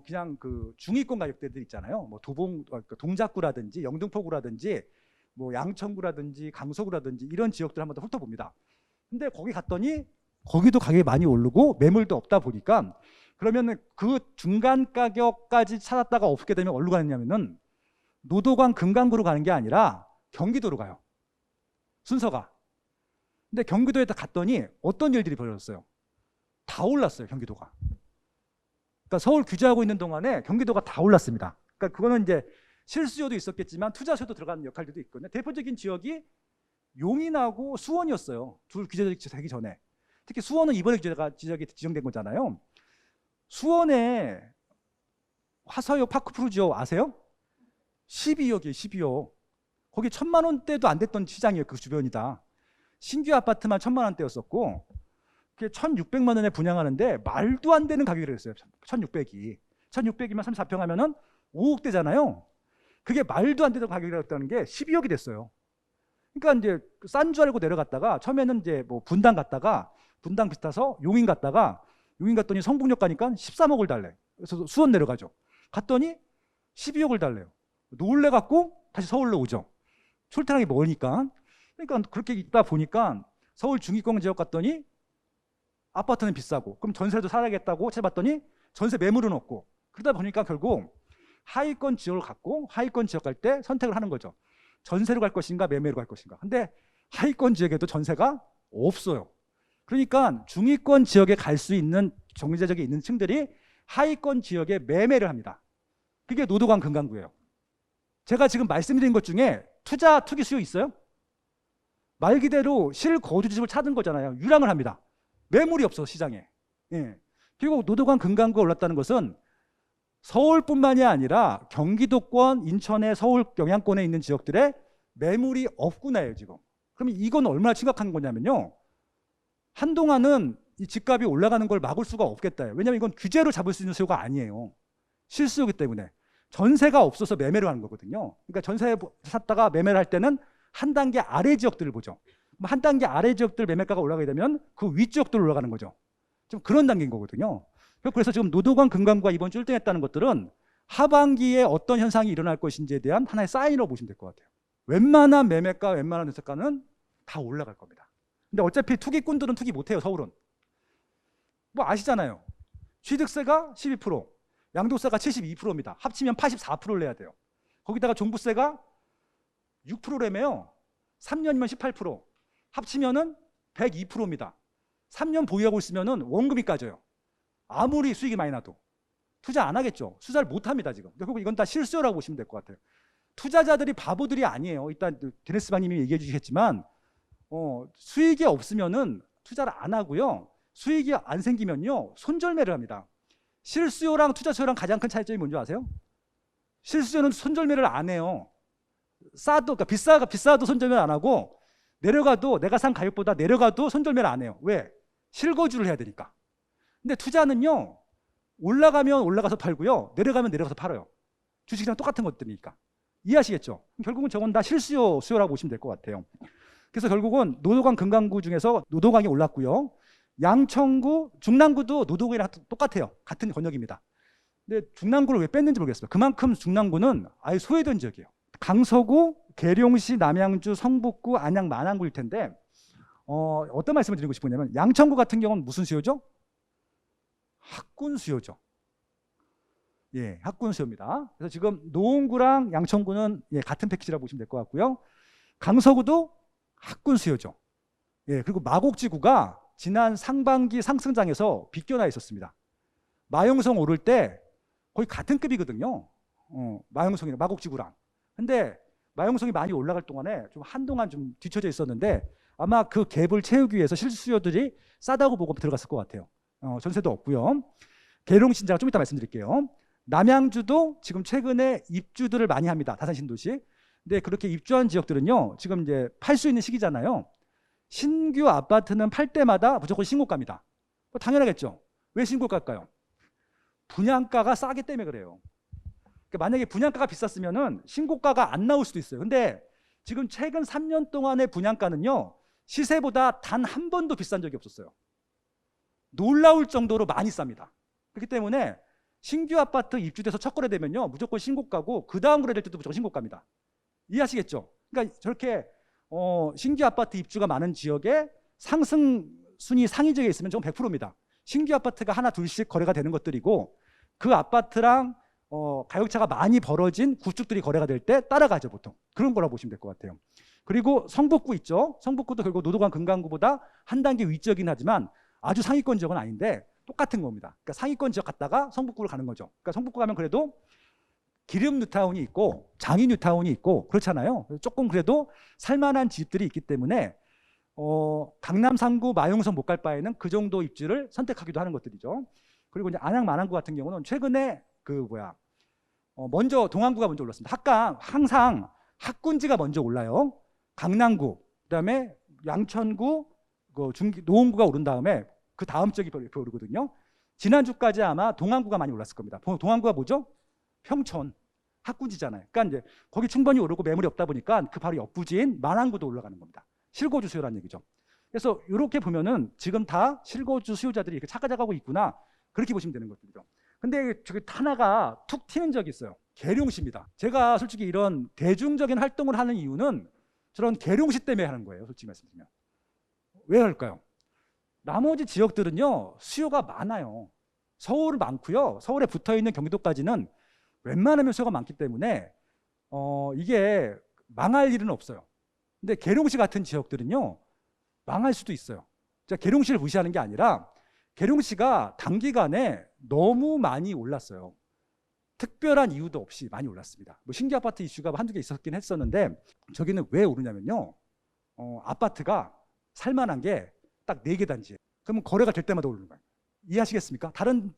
그냥 그 중위권 가격대들 있잖아요. 뭐 동작구라든지 영등포구라든지 뭐 양천구라든지 강서구라든지 이런 지역들 한번 더 훑어봅니다. 근데 거기 갔더니 거기도 가격이 많이 오르고 매물도 없다 보니까 그러면 그 중간 가격까지 찾았다가 없게 되면 어디로 가느냐면은 노도관 금강구로 가는 게 아니라 경기도로 가요. 순서가. 근데 경기도에 갔더니 어떤 일들이 벌어졌어요? 다 올랐어요, 경기도가. 그러니까 서울 규제하고 있는 동안에 경기도가 다 올랐습니다. 그러니까 그거는 이제 실수요도 있었겠지만 투자수요도 들어가는 역할들도 있거든요. 대표적인 지역이 용인하고 수원이었어요. 둘 규제되기 전에. 특히 수원은 이번에 지역이 지정된 거잖아요. 수원에 화서역 파크프루지오 아세요? 12억이에요, 12억. 거기 1,000만 원대도 안 됐던 시장이에요, 그 주변이다. 신규 아파트만 1,000만 원대였었고, 그게 1,600만 원에 분양하는데 말도 안 되는 가격이라고 했어요. 1,600이. 1,600이면 34평 하면은 5억대잖아요. 그게 말도 안 되는 가격이라고 했다는 게 12억이 됐어요. 그러니까 이제 싼 줄 알고 내려갔다가 처음에는 이제 뭐 분당 갔다가 분당 비슷해서 용인 갔다가 용인 갔더니 성북역 가니까 13억을 달래. 그래서 수원 내려가죠. 갔더니 12억을 달래요. 놀래갖고 다시 서울로 오죠. 출퇴근이 멀으니까. 그러니까 그렇게 있다 보니까 서울 중위권 지역 갔더니 아파트는 비싸고 그럼 전세도 살아야겠다고 찾아봤더니 전세 매물은 없고 그러다 보니까 결국 하위권 지역을 갖고 하위권 지역 갈 때 선택을 하는 거죠. 전세로 갈 것인가 매매로 갈 것인가. 근데 하위권 지역에도 전세가 없어요. 그러니까 중위권 지역에 갈 수 있는 경제적에 있는 층들이 하위권 지역에 매매를 합니다. 그게 노도관 금강구예요. 제가 지금 말씀드린 것 중에 투기 수요 있어요? 말 그대로 실거주 집을 찾은 거잖아요. 유랑을 합니다. 매물이 없어 시장에. 예. 그리고 노도관 금강구가 올랐다는 것은 서울뿐만이 아니라 경기도권, 인천의 서울 영향권에 있는 지역들에 매물이 없구나예요 지금. 그러면 이건 얼마나 심각한 거냐면요. 한동안은 이 집값이 올라가는 걸 막을 수가 없겠다. 왜냐하면 이건 규제로 잡을 수 있는 수요가 아니에요. 실수요기 때문에. 전세가 없어서 매매를 하는 거거든요. 그러니까 전세 샀다가 매매를 할 때는 한 단계 아래 지역들을 보죠. 한 단계 아래 지역들 매매가가 올라가게 되면 그 윗지역들 올라가는 거죠. 좀 그런 단계인 거거든요. 그래서 지금 노도관 금강구가 이번 주 1등했다는 것들은 하반기에 어떤 현상이 일어날 것인지에 대한 하나의 사인이라고 보시면 될 것 같아요. 웬만한 매매가, 웬만한 전세가는 다 올라갈 겁니다. 근데 어차피 투기꾼들은 투기 못해요, 서울은. 뭐 아시잖아요. 취득세가 12%, 양도세가 72%입니다. 합치면 84%를 내야 돼요. 거기다가 종부세가 6%라며요. 3년이면 18%, 합치면은 102%입니다. 3년 보유하고 있으면은 원금이 까져요. 아무리 수익이 많이 나도. 투자 안 하겠죠. 투자를 못 합니다, 지금. 결국 이건 다 실수요라고 보시면 될 것 같아요. 투자자들이 바보들이 아니에요. 일단 데니스 박님이 얘기해 주시겠지만 수익이 없으면은 투자를 안 하고요. 수익이 안 생기면요. 손절매를 합니다. 실수요랑 투자수요랑 가장 큰 차이점이 뭔지 아세요? 실수요는 손절매를 안 해요. 싸도, 그러니까 비싸도 손절매를 안 하고 내려가도 내가 산 가격보다 내려가도 손절매를 안 해요. 왜? 실거주를 해야 되니까. 근데 투자는요. 올라가면 올라가서 팔고요. 내려가면 내려가서 팔아요. 주식이랑 똑같은 것들이니까. 이해하시겠죠? 결국은 저건 다 실수요, 수요라고 보시면 될 것 같아요. 그래서 결국은 노도관 금강구 중에서 노도강이 올랐고요. 양천구, 중랑구도 노도강이랑 똑같아요. 같은 권역입니다. 근데 중랑구를 왜 뺐는지 모르겠어요. 그만큼 중랑구는 아예 소외된 지역이에요. 강서구, 계룡시, 남양주, 성북구, 안양, 마랑구일 텐데 어떤 말씀을 드리고 싶으냐면 양천구 같은 경우는 무슨 수요죠? 학군 수요죠. 예, 학군 수요입니다. 그래서 지금 노원구랑 양천구는 같은 패키지라고 보시면 될 것 같고요. 강서구도 학군 수요죠. 예, 그리고 마곡지구가 지난 상반기 상승장에서 비껴나 있었습니다. 마용성 오를 때 거의 같은 급이거든요. 마용성이랑 마곡지구랑. 근데 마용성이 많이 올라갈 동안에 좀 한동안 좀 뒤쳐져 있었는데 아마 그 갭을 채우기 위해서 실수요들이 싸다고 보고 들어갔을 것 같아요. 전세도 없고요. 계룡신자가 좀 이따 말씀드릴게요. 남양주도 지금 최근에 입주들을 많이 합니다. 다산신도시. 근데 그렇게 입주한 지역들은요, 지금 이제 팔 수 있는 시기잖아요. 신규 아파트는 팔 때마다 무조건 신고가입니다. 당연하겠죠. 왜 신고가일까요? 분양가가 싸기 때문에 그래요. 그러니까 만약에 분양가가 비쌌으면은 신고가가 안 나올 수도 있어요. 근데 지금 최근 3년 동안의 분양가는요, 시세보다 단 한 번도 비싼 적이 없었어요. 놀라울 정도로 많이 쌉니다. 그렇기 때문에 신규 아파트 입주돼서 첫 거래되면요, 무조건 신고가고 그 다음 거래될 때도 무조건 신고가입니다. 이해하시겠죠? 그러니까 저렇게 신규 아파트 입주가 많은 지역에 상승 순위 상위 지역에 있으면 저건 100%입니다. 신규 아파트가 하나 둘씩 거래가 되는 것들이고 그 아파트랑 가격차가 많이 벌어진 구축들이 거래가 될 때 따라가죠, 보통. 그런 거라고 보시면 될 것 같아요. 그리고 성북구 있죠. 성북구도 결국 노도관 금강구보다 한 단계 위지역이긴 하지만 아주 상위권 지역은 아닌데 똑같은 겁니다. 그러니까 상위권 지역 갔다가 성북구를 가는 거죠. 그러니까 성북구 가면 그래도 기름 뉴타운이 있고 장이 뉴타운이 있고 그렇잖아요. 조금 그래도 살만한 집들이 있기 때문에 강남 3구 마용성 못 갈 바에는 그 정도 입지를 선택하기도 하는 것들이죠. 그리고 이제 안양 만안구 같은 경우는 최근에 먼저 동안구가 먼저 올랐습니다. 합강 항상 학군지가 먼저 올라요. 강남구, 그다음에 양천구, 노원구가 오른 다음에 그 다음 지역이 오르거든요. 지난주까지 아마 동안구가 많이 올랐을 겁니다. 동안구가 뭐죠? 평촌, 학군지잖아요. 그러니까 이제 거기 충분히 오르고 매물이 없다 보니까 그 바로 옆부지인 만안구도 올라가는 겁니다. 실거주 수요라는 얘기죠. 그래서 이렇게 보면은 지금 다 실거주 수요자들이 이렇게 찾아가고 있구나, 그렇게 보시면 되는 것들이죠. 근데 저기 하나가 툭 튀는 적이 있어요. 계룡시입니다. 제가 솔직히 이런 대중적인 활동을 하는 이유는 저런 계룡시 때문에 하는 거예요, 솔직히 말씀드리면. 왜 할까요? 나머지 지역들은요, 수요가 많아요. 서울은 많고요. 서울에 붙어있는 경기도까지는 웬만하면 수요가 많기 때문에 이게 망할 일은 없어요. 근데 계룡시 같은 지역들은요, 망할 수도 있어요. 제가 계룡시를 무시하는 게 아니라 계룡시가 단기간에 너무 많이 올랐어요. 특별한 이유도 없이 많이 올랐습니다. 뭐 신규 아파트 이슈가 한두 개 있었긴 했었는데 저기는 왜 오르냐면요, 아파트가 살만한 게 딱 4개 단지예요. 그러면 거래가 될 때마다 오르는 거예요. 이해하시겠습니까? 다른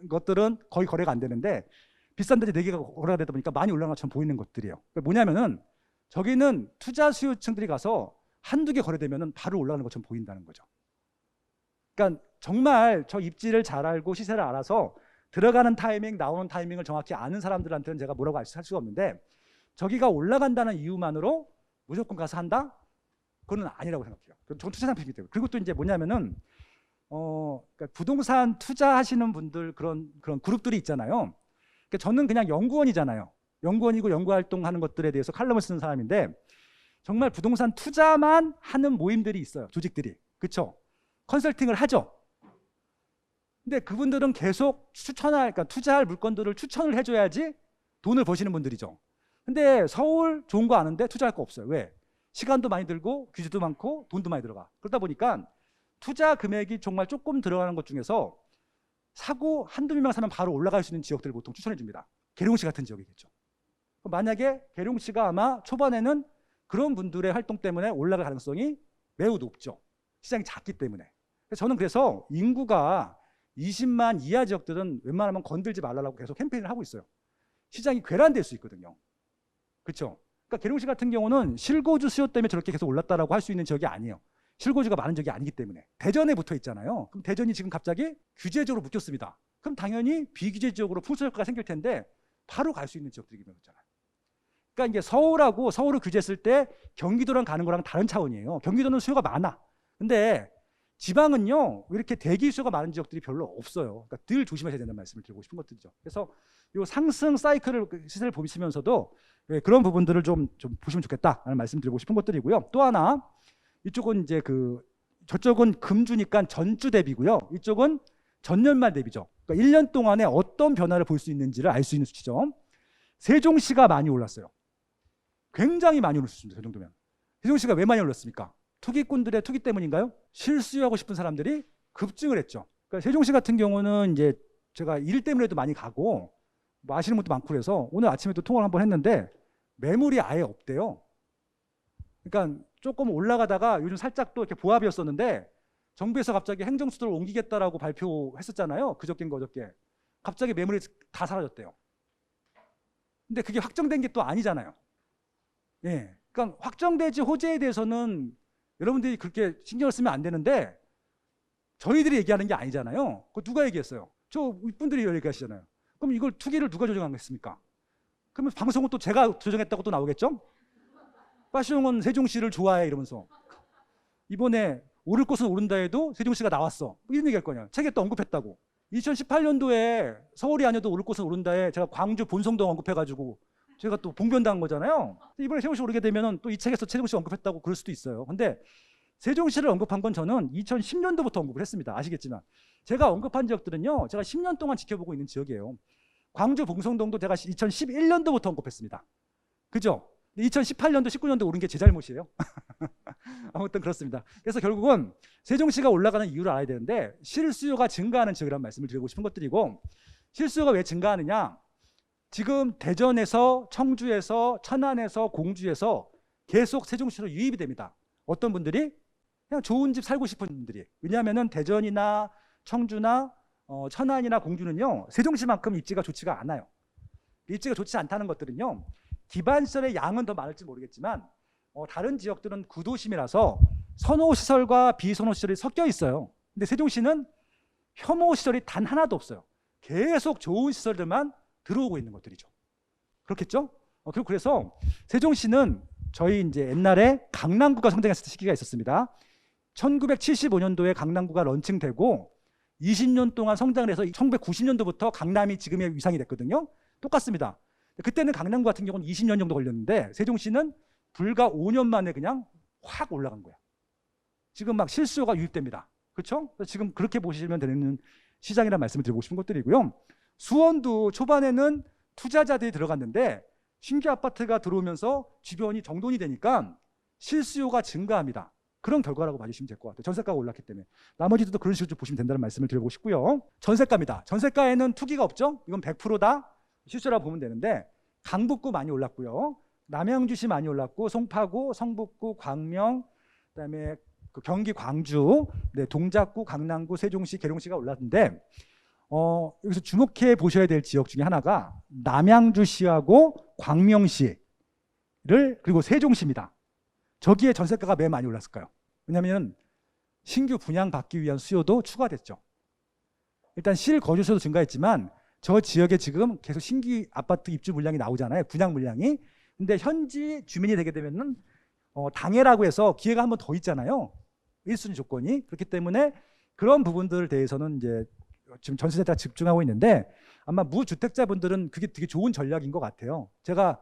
것들은 거의 거래가 안 되는데 비싼 단지 4개가 거래가 되다 보니까 많이 올라간 것처럼 보이는 것들이에요. 그러니까 뭐냐면은 저기는 투자 수요층들이 가서 한두 개 거래되면은 바로 올라가는 것처럼 보인다는 거죠. 그러니까 정말 저 입지를 잘 알고 시세를 알아서 들어가는 타이밍, 나오는 타이밍을 정확히 아는 사람들한테는 제가 뭐라고 할 수가 없는데 저기가 올라간다는 이유만으로 무조건 가서 한다? 그건 아니라고 생각해요. 전 투자 상품이기 때문에. 그리고 또 이제 뭐냐면은 그러니까 부동산 투자하시는 분들 그런 그룹들이 있잖아요. 그러니까 저는 그냥 연구원이잖아요. 연구원이고 연구 활동하는 것들에 대해서 칼럼을 쓰는 사람인데 정말 부동산 투자만 하는 모임들이 있어요. 조직들이. 그렇죠? 컨설팅을 하죠. 근데 그분들은 계속 그러니까 투자할 물건들을 추천을 해줘야지 돈을 버시는 분들이죠. 근데 서울 좋은 거 아는데 투자할 거 없어요. 왜? 시간도 많이 들고 규제도 많고 돈도 많이 들어가. 그러다 보니까 투자 금액이 정말 조금 들어가는 것 중에서 사고 한두 명만 사면 바로 올라갈 수 있는 지역들을 보통 추천해 줍니다. 계룡시 같은 지역이겠죠. 만약에 계룡시가 아마 초반에는 그런 분들의 활동 때문에 올라갈 가능성이 매우 높죠. 시장이 작기 때문에. 저는 그래서 인구가 20만 이하 지역들은 웬만하면 건들지 말라고 계속 캠페인을 하고 있어요. 시장이 괴란될 수 있거든요. 그렇죠? 그러니까 계룡시 같은 경우는 실거주 수요 때문에 저렇게 계속 올랐다라고 할 수 있는 지역이 아니에요. 실거주가 많은 지역이 아니기 때문에. 대전에 붙어 있잖아요. 그럼 대전이 지금 갑자기 규제적으로 묶였습니다. 그럼 당연히 비규제 지역으로 풍수 효과가 생길 텐데 바로 갈 수 있는 지역들이 있잖아요. 그러니까 이게 서울을 규제했을 때 경기도랑 가는 거랑 다른 차원이에요. 경기도는 수요가 많아. 근데 지방은요, 이렇게 대기 수요가 많은 지역들이 별로 없어요. 그러니까 늘 조심하셔야 된다는 말씀을 드리고 싶은 것들이죠. 그래서 이 상승 사이클을 시세를 보시면서도 그런 부분들을 좀 보시면 좋겠다라는 말씀 드리고 싶은 것들이고요. 또 하나, 이쪽은 이제 저쪽은 금주니까 전주 대비고요. 이쪽은 전년말 대비죠. 그러니까 1년 동안에 어떤 변화를 볼 수 있는지를 알 수 있는 수치죠. 세종시가 많이 올랐어요. 굉장히 많이 올랐습니다. 저 정도면. 세종시가 왜 많이 올랐습니까? 투기꾼들의 투기 때문인가요? 실수하고 싶은 사람들이 급증을 했죠. 그러니까 세종시 같은 경우는 이제 제가 일 때문에도 많이 가고 뭐 아시는 분도 많고 그래서 오늘 아침에도 통화를 한번 했는데 매물이 아예 없대요. 그러니까 조금 올라가다가 요즘 살짝 또 이렇게 보합이었었는데 정부에서 갑자기 행정수도를 옮기겠다라고 발표했었잖아요. 그저께. 갑자기 매물이 다 사라졌대요. 근데 그게 확정된 게 또 아니잖아요. 예. 그러니까 확정대지 호재에 대해서는 여러분들이 그렇게 신경을 쓰면 안 되는데 저희들이 얘기하는 게 아니잖아요. 그거 누가 얘기했어요? 저 분들이 얘기하시잖아요. 그럼 이걸 투기를 누가 조정하겠습니까? 그러면 방송은 또 제가 조정했다고 또 나오겠죠? 파시용은 세종시를 좋아해 이러면서 이번에 오를 것은 오른다 해도 세종시가 나왔어. 뭐 이런 얘기할 거냐. 책에 또 언급했다고. 2018년도에 서울이 아니어도 오를 것은 오른다에 제가 광주 본성동 언급해가지고 제가 또 봉변당한 거잖아요. 이번에 세종시 오르게 되면 또 이 책에서 세종시 언급했다고 그럴 수도 있어요. 근데 세종시를 언급한 건 저는 2010년도부터 언급을 했습니다. 아시겠지만 제가 언급한 지역들은요, 제가 10년 동안 지켜보고 있는 지역이에요. 광주 봉성동도 제가 2011년도부터 언급했습니다. 그죠? 2018년도, 19년도 오른 게 제 잘못이에요. 아무튼 그렇습니다. 그래서 결국은 세종시가 올라가는 이유를 알아야 되는데 실수요가 증가하는 지역이라는 말씀을 드리고 싶은 것들이고, 실수요가 왜 증가하느냐? 지금 대전에서, 청주에서, 천안에서, 공주에서 계속 세종시로 유입이 됩니다. 어떤 분들이? 그냥 좋은 집 살고 싶은 분들이. 왜냐하면 대전이나 청주나 천안이나 공주는요, 세종시만큼 입지가 좋지가 않아요. 입지가 좋지 않다는 것들은요, 기반시설의 양은 더 많을지 모르겠지만 다른 지역들은 구도심이라서 선호시설과 비선호시설이 섞여 있어요. 근데 세종시는 혐오시설이 단 하나도 없어요. 계속 좋은 시설들만 들어오고 있는 것들이죠. 그렇겠죠? 그래서 세종시는 저희 이제 옛날에 강남구가 성장했을 시기가 있었습니다. 1975년도에 강남구가 런칭되고 20년 동안 성장을 해서 1990년도부터 강남이 지금의 위상이 됐거든요. 똑같습니다. 그때는 강남구 같은 경우는 20년 정도 걸렸는데 세종시는 불과 5년 만에 그냥 확 올라간 거야. 지금 막 실수요가 유입됩니다. 그렇죠? 지금 그렇게 보시면 되는 시장이라는 말씀을 드리고 싶은 것들이고요. 수원도 초반에는 투자자들이 들어갔는데 신규 아파트가 들어오면서 주변이 정돈이 되니까 실수요가 증가합니다. 그런 결과라고 봐주시면 될 것 같아요. 전세가가 올랐기 때문에. 나머지도 그런 식으로 보시면 된다는 말씀을 드리고 싶고요. 전세가입니다. 전세가에는 투기가 없죠. 이건 100%다 실수라고 보면 되는데 강북구 많이 올랐고요. 남양주시 많이 올랐고 송파구, 성북구, 광명, 그다음에 그 경기 광주, 네, 동작구, 강남구, 세종시, 계룡시가 올랐는데 여기서 주목해 보셔야 될 지역 중에 하나가 남양주시하고 광명시를 그리고 세종시입니다. 저기에 전세가가 왜 많이 올랐을까요? 왜냐하면 신규 분양받기 위한 수요도 추가됐죠. 일단 실거주 수요도 증가했지만 저 지역에 지금 계속 신규 아파트 입주 물량이 나오잖아요. 분양 물량이. 근데 현지 주민이 되게 되면은 당해라고 해서 기회가 한 번 더 있잖아요. 1순위 조건이. 그렇기 때문에 그런 부분들에 대해서는 이제 지금 전세자가 집중하고 있는데 아마 무주택자분들은 그게 되게 좋은 전략인 것 같아요. 제가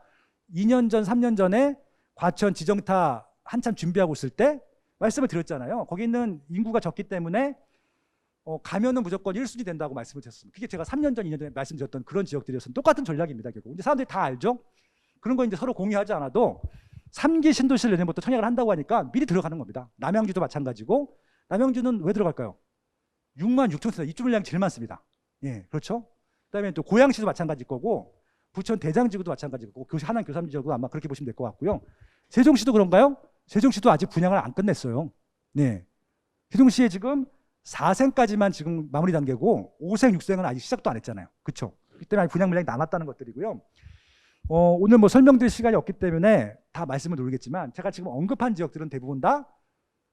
2년 전, 3년 전에 과천 지정타 한참 준비하고 있을 때 말씀을 드렸잖아요. 거기 있는 인구가 적기 때문에 가면은 무조건 1순위 된다고 말씀을 드렸습니다. 그게 제가 3년 전, 2년 전에 말씀드렸던 그런 지역들이어서 똑같은 전략입니다. 결국. 근데 사람들이 다 알죠. 그런 거 이제 서로 공유하지 않아도 3기 신도시를 내년부터 청약을 한다고 하니까 미리 들어가는 겁니다. 남양주도 마찬가지고. 남양주는 왜 들어갈까요? 6만 6천 세대 입주 물량이 제일 많습니다. 예, 그렇죠. 그다음에 또 고양시도 마찬가지일 거고, 부천 대장지구도 마찬가지일 거고, 하남 교삼지구도 아마 그렇게 보시면 될 것 같고요. 세종시도 그런가요? 세종시도 아직 분양을 안 끝냈어요. 네, 세종시에 지금 4생까지만 지금 마무리 단계고 5생, 6생은 아직 시작도 안 했잖아요. 그렇죠. 그렇기 때문에 분양 물량이 남았다는 것들이고요. 오늘 뭐 설명드릴 시간이 없기 때문에 다 말씀을 드리겠지만 제가 지금 언급한 지역들은 대부분 다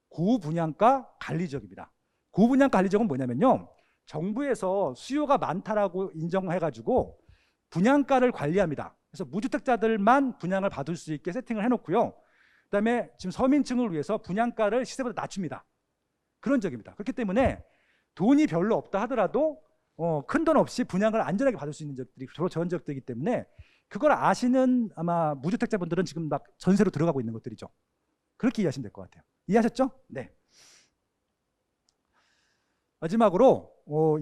고분양가 관리 지역입니다. 고분양가 관리 지역은 뭐냐면요, 정부에서 수요가 많다라고 인정해가지고 분양가를 관리합니다. 그래서 무주택자들만 분양을 받을 수 있게 세팅을 해놓고요. 그다음에 지금 서민층을 위해서 분양가를 시세보다 낮춥니다. 그런 지역입니다. 그렇기 때문에 돈이 별로 없다 하더라도 큰 돈 없이 분양을 안전하게 받을 수 있는 지역들이 주로 저런 지역들이기 때문에 그걸 아시는 아마 무주택자분들은 지금 막 전세로 들어가고 있는 것들이죠. 그렇게 이해하시면 될 것 같아요. 이해하셨죠? 네. 마지막으로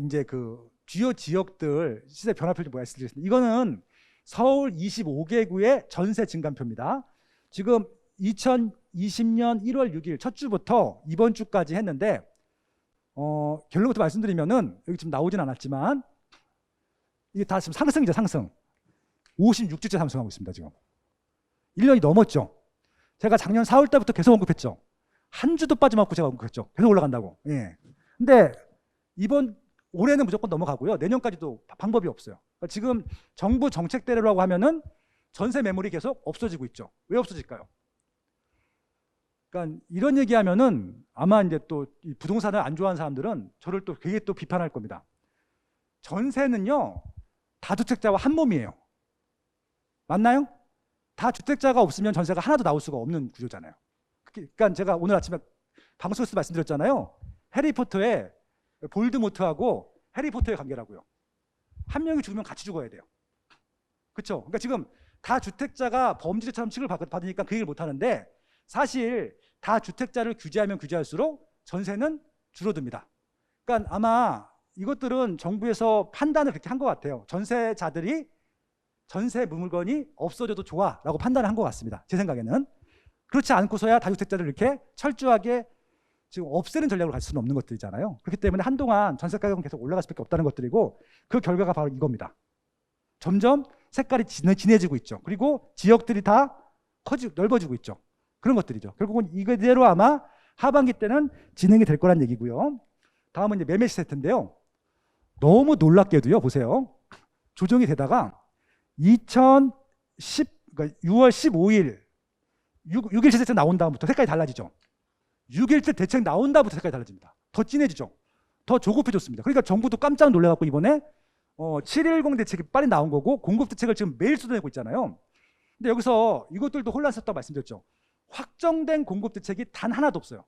이제 그 주요 지역들 시세 변화표 좀 말씀드리겠습니다. 이거는 서울 25개구의 전세 증감표입니다. 지금 2020년 1월 6일 첫 주부터 이번 주까지 했는데 결론부터 말씀드리면은 여기 지금 나오진 않았지만 이게 다 지금 상승이죠, 상승. 56주째 상승하고 있습니다. 지금 1년이 넘었죠. 제가 작년 4월 달부터 계속 언급했죠. 한 주도 빠짐없고 제가 언급했죠. 계속 올라간다고. 예. 근데 올해는 무조건 넘어가고요. 내년까지도 방법이 없어요. 그러니까 지금 정부 정책대로라고 하면은 전세 매물이 계속 없어지고 있죠. 왜 없어질까요? 그러니까 이런 얘기하면은 아마 이제 또 이 부동산을 안 좋아하는 사람들은 저를 또 되게 또 비판할 겁니다. 전세는요, 다주택자와 한 몸이에요. 맞나요? 다주택자가 없으면 전세가 하나도 나올 수가 없는 구조잖아요. 그러니까 제가 오늘 아침에 방송에서 말씀드렸잖아요. 해리포터의 볼드모트하고 해리포터의 관계라고요. 한 명이 죽으면 같이 죽어야 돼요. 그렇죠? 그러니까 지금 다주택자가 범죄자처럼 취급을 받으니까 그 얘기를 못 하는데, 사실 다주택자를 규제하면 규제할수록 전세는 줄어듭니다. 그러니까 아마 이것들은 정부에서 판단을 그렇게 한 것 같아요. 전세자들이 전세 물건이 없어져도 좋아라고 판단을 한 것 같습니다. 제 생각에는. 그렇지 않고서야 다주택자를 이렇게 철저하게 지금 없애는 전략으로 갈 수는 없는 것들이잖아요. 그렇기 때문에 한동안 전세 가격은 계속 올라갈 수밖에 없다는 것들이고, 그 결과가 바로 이겁니다. 점점 색깔이 진해지고 있죠. 그리고 지역들이 다 넓어지고 있죠. 그런 것들이죠. 결국은 이대로 아마 하반기 때는 진행이 될 거란 얘기고요. 다음은 이제 매매 시세인데요. 너무 놀랍게도요, 보세요. 조정이 되다가 2010, 그러니까 6월 15일 6일째 대책 나온 다음부터 색깔이 달라지죠. 6일째 대책 나온 다음부터 색깔이 달라집니다. 더 진해지죠. 더 조급해졌습니다. 그러니까 정부도 깜짝 놀라갖고 이번에 710 대책이 빨리 나온 거고, 공급 대책을 지금 매일 쏟아내고 있잖아요. 근데 여기서 이것들도 혼란스럽다고 말씀드렸죠. 확정된 공급 대책이 단 하나도 없어요.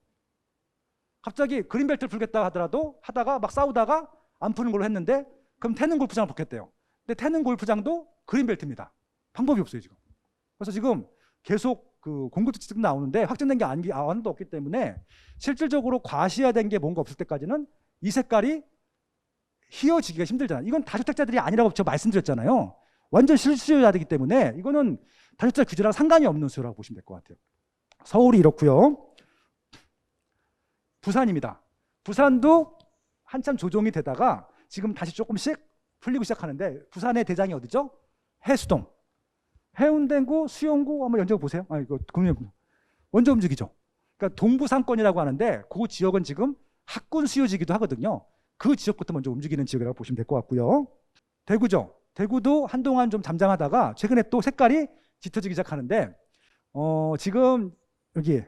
갑자기 그린벨트를 풀겠다 하다가 막 싸우다가 안 푸는 걸로 했는데, 그럼 태릉 골프장을 붙겠대요. 근데 태릉 골프장도 그린벨트입니다. 방법이 없어요, 지금. 그래서 지금 계속 그 공급 대책도 나오는데 확정된 게 하나도 없기 때문에 실질적으로 과시화된 게 뭔가 없을 때까지는 이 색깔이 휘어지기가 힘들잖아요. 이건 다주택자들이 아니라고 제가 말씀드렸잖아요. 완전 실수요자들이기 때문에 이거는 다주택자 규제랑 상관이 없는 수요라고 보시면 될 것 같아요. 서울이 이렇고요. 부산입니다. 부산도 한참 조정이 되다가 지금 다시 조금씩 풀리고 시작하는데, 부산의 대장이 어디죠? 해수동. 해운대구, 수영구 한번 연적 보세요. 이거 먼저 움직이죠. 그러니까 동부상권이라고 하는데 그 지역은 지금 학군 수요지기도 하거든요. 그 지역부터 먼저 움직이는 지역이라고 보시면 될 것 같고요. 대구죠. 대구도 한동안 좀 잠잠하다가 최근에 또 색깔이 짙어지기 시작하는데, 지금 여기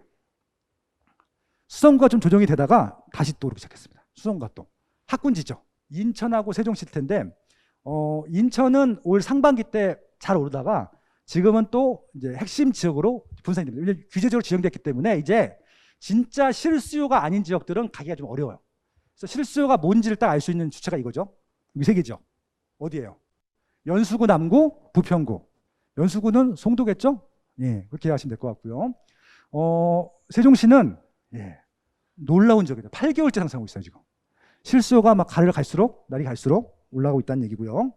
수성구가 좀 조정이 되다가 다시 또 오르기 시작했습니다. 수성구가 또 학군지죠. 인천하고 세종시일 텐데, 인천은 올 상반기 때 잘 오르다가 지금은 또 이제 핵심 지역으로 분산이 됩니다. 왜냐하면 규제적으로 지정됐기 때문에 이제 진짜 실수요가 아닌 지역들은 가기가 좀 어려워요. 그래서 실수요가 뭔지를 딱 알 수 있는 주체가 이거죠. 여기 세 개죠. 어디예요? 연수구, 남구, 부평구. 연수구는 송도겠죠? 예, 그렇게 하시면 될 것 같고요. 세종시는 놀라운 지역이다. 8개월째 상승하고 있어요, 지금. 실수요가 막 날이 갈수록 올라가고 있다는 얘기고요.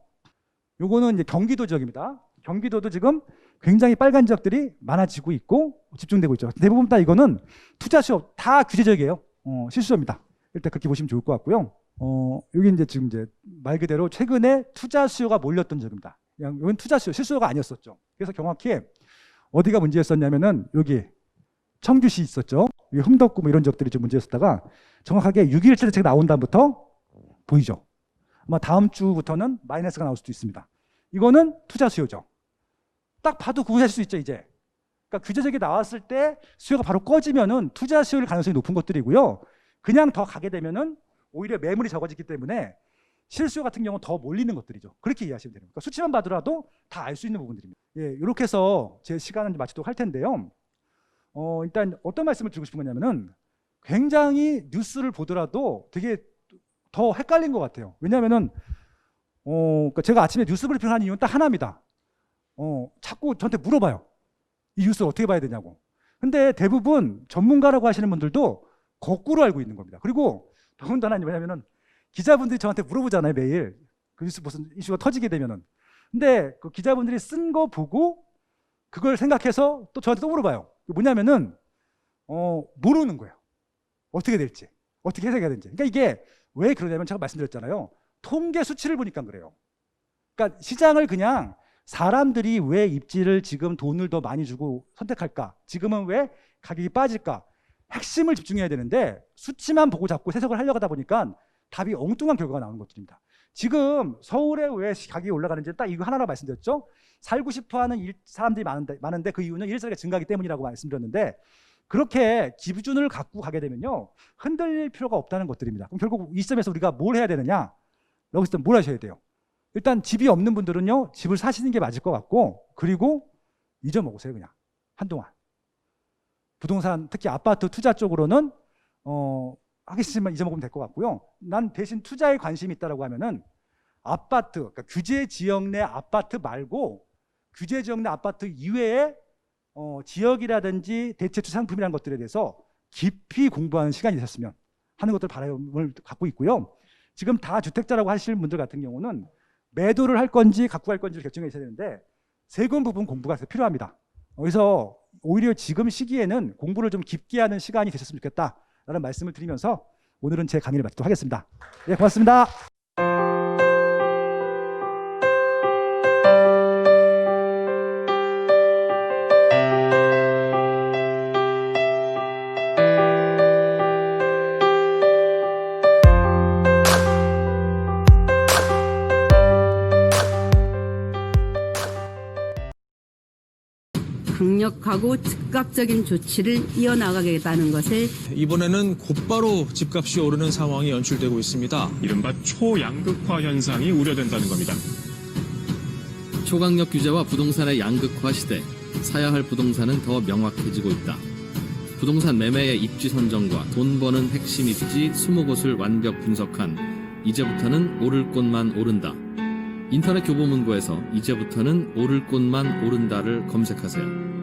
요거는 이제 경기도 지역입니다. 경기도도 지금 굉장히 빨간 지역들이 많아지고 있고 집중되고 있죠. 대부분 다 이거는 투자 수요, 다 규제 지역이에요. 실수요입니다. 일단 그렇게 보시면 좋을 것 같고요. 여기 지금 말 그대로 최근에 투자 수요가 몰렸던 지역입니다. 이건 투자 수요, 실수요가 아니었었죠. 그래서 정확히 어디가 문제였었냐면은 여기 청주시 있었죠. 여기 흥덕구 뭐 이런 지역들이 좀 문제였었다가 정확하게 6.17 대책 나온 다음부터 보이죠. 아마 다음 주부터는 마이너스가 나올 수도 있습니다. 이거는 투자 수요죠. 딱 봐도 구분하실 수 있죠, 이제. 그러니까 규제적이 나왔을 때 수요가 바로 꺼지면은 투자 수요일 가능성이 높은 것들이고요. 그냥 더 가게 되면은 오히려 매물이 적어지기 때문에 실수요 같은 경우는 더 몰리는 것들이죠. 그렇게 이해하시면 됩니다. 그러니까 수치만 봐더라도 다 알 수 있는 부분들입니다. 예, 이렇게 해서 제 시간을 마치도록 할 텐데요. 일단 어떤 말씀을 드리고 싶은 거냐면은 굉장히 뉴스를 보더라도 되게 더 헷갈린 것 같아요. 왜냐하면은 그러니까 제가 아침에 뉴스 브리핑하는 이유는 딱 하나입니다. 자꾸 저한테 물어봐요. 이 뉴스 어떻게 봐야 되냐고. 근데 대부분 전문가라고 하시는 분들도 거꾸로 알고 있는 겁니다. 그리고 더군다나 뭐냐면은 기자분들이 저한테 물어보잖아요, 매일. 그 뉴스 무슨 이슈가 터지게 되면은. 근데 그 기자분들이 쓴 거 보고 그걸 생각해서 또 저한테 또 물어봐요. 뭐냐면은 모르는 거예요. 어떻게 될지, 어떻게 해석해야 되는지. 그러니까 이게 왜 그러냐면 제가 말씀드렸잖아요. 통계 수치를 보니까 그래요. 그러니까 시장을 그냥 사람들이 왜 입지를 지금 돈을 더 많이 주고 선택할까? 지금은 왜 가격이 빠질까? 핵심을 집중해야 되는데 수치만 보고 자꾸 해석을 하려고 하다 보니까 답이 엉뚱한 결과가 나오는 것들입니다. 지금 서울에 왜 가격이 올라가는지 딱 이거 하나로 말씀드렸죠. 살고 싶어하는 사람들이 많은데 그 이유는 일자리가 증가하기 때문이라고 말씀드렸는데, 그렇게 기준을 갖고 가게 되면요 흔들릴 필요가 없다는 것들입니다. 그럼 결국 이 시점에서 우리가 뭘 해야 되느냐? 여기서 뭘 하셔야 돼요? 일단 집이 없는 분들은요 집을 사시는 게 맞을 것 같고, 그리고 잊어먹으세요. 그냥 한동안 부동산, 특히 아파트 투자 쪽으로는 하겠지만 잊어먹으면 될 것 같고요. 난 대신 투자에 관심이 있다라고 하면은 아파트, 그러니까 규제 지역 내 아파트 말고 규제 지역 내 아파트 이외에 지역이라든지 대체투 상품이라는 것들에 대해서 깊이 공부하는 시간이 있었으면 하는 것들 바람을 갖고 있고요. 지금 다 주택자라고 하시는 분들 같은 경우는 매도를 할 건지 갖고 갈 건지를 결정해 주셔야 되는데 세금 부분 공부가 필요합니다. 그래서 오히려 지금 시기에는 공부를 좀 깊게 하는 시간이 되셨으면 좋겠다라는 말씀을 드리면서 오늘은 제 강의를 마치도록 하겠습니다. 네, 고맙습니다. 강력하고 즉각적인 조치를 이어나가겠다는 것을 이번에는 곧바로 집값이 오르는 상황이 연출되고 있습니다. 이른바 초양극화 현상이 우려된다는 겁니다. 초강력 규제와 부동산의 양극화 시대, 사야 할 부동산은 더 명확해지고 있다. 부동산 매매의 입지 선정과 돈 버는 핵심 입지 20곳을 완벽 분석한 이제부터는 오를 곳만 오른다. 인터넷 교보문고에서 이제부터는 오를 곳만 오른다를 검색하세요.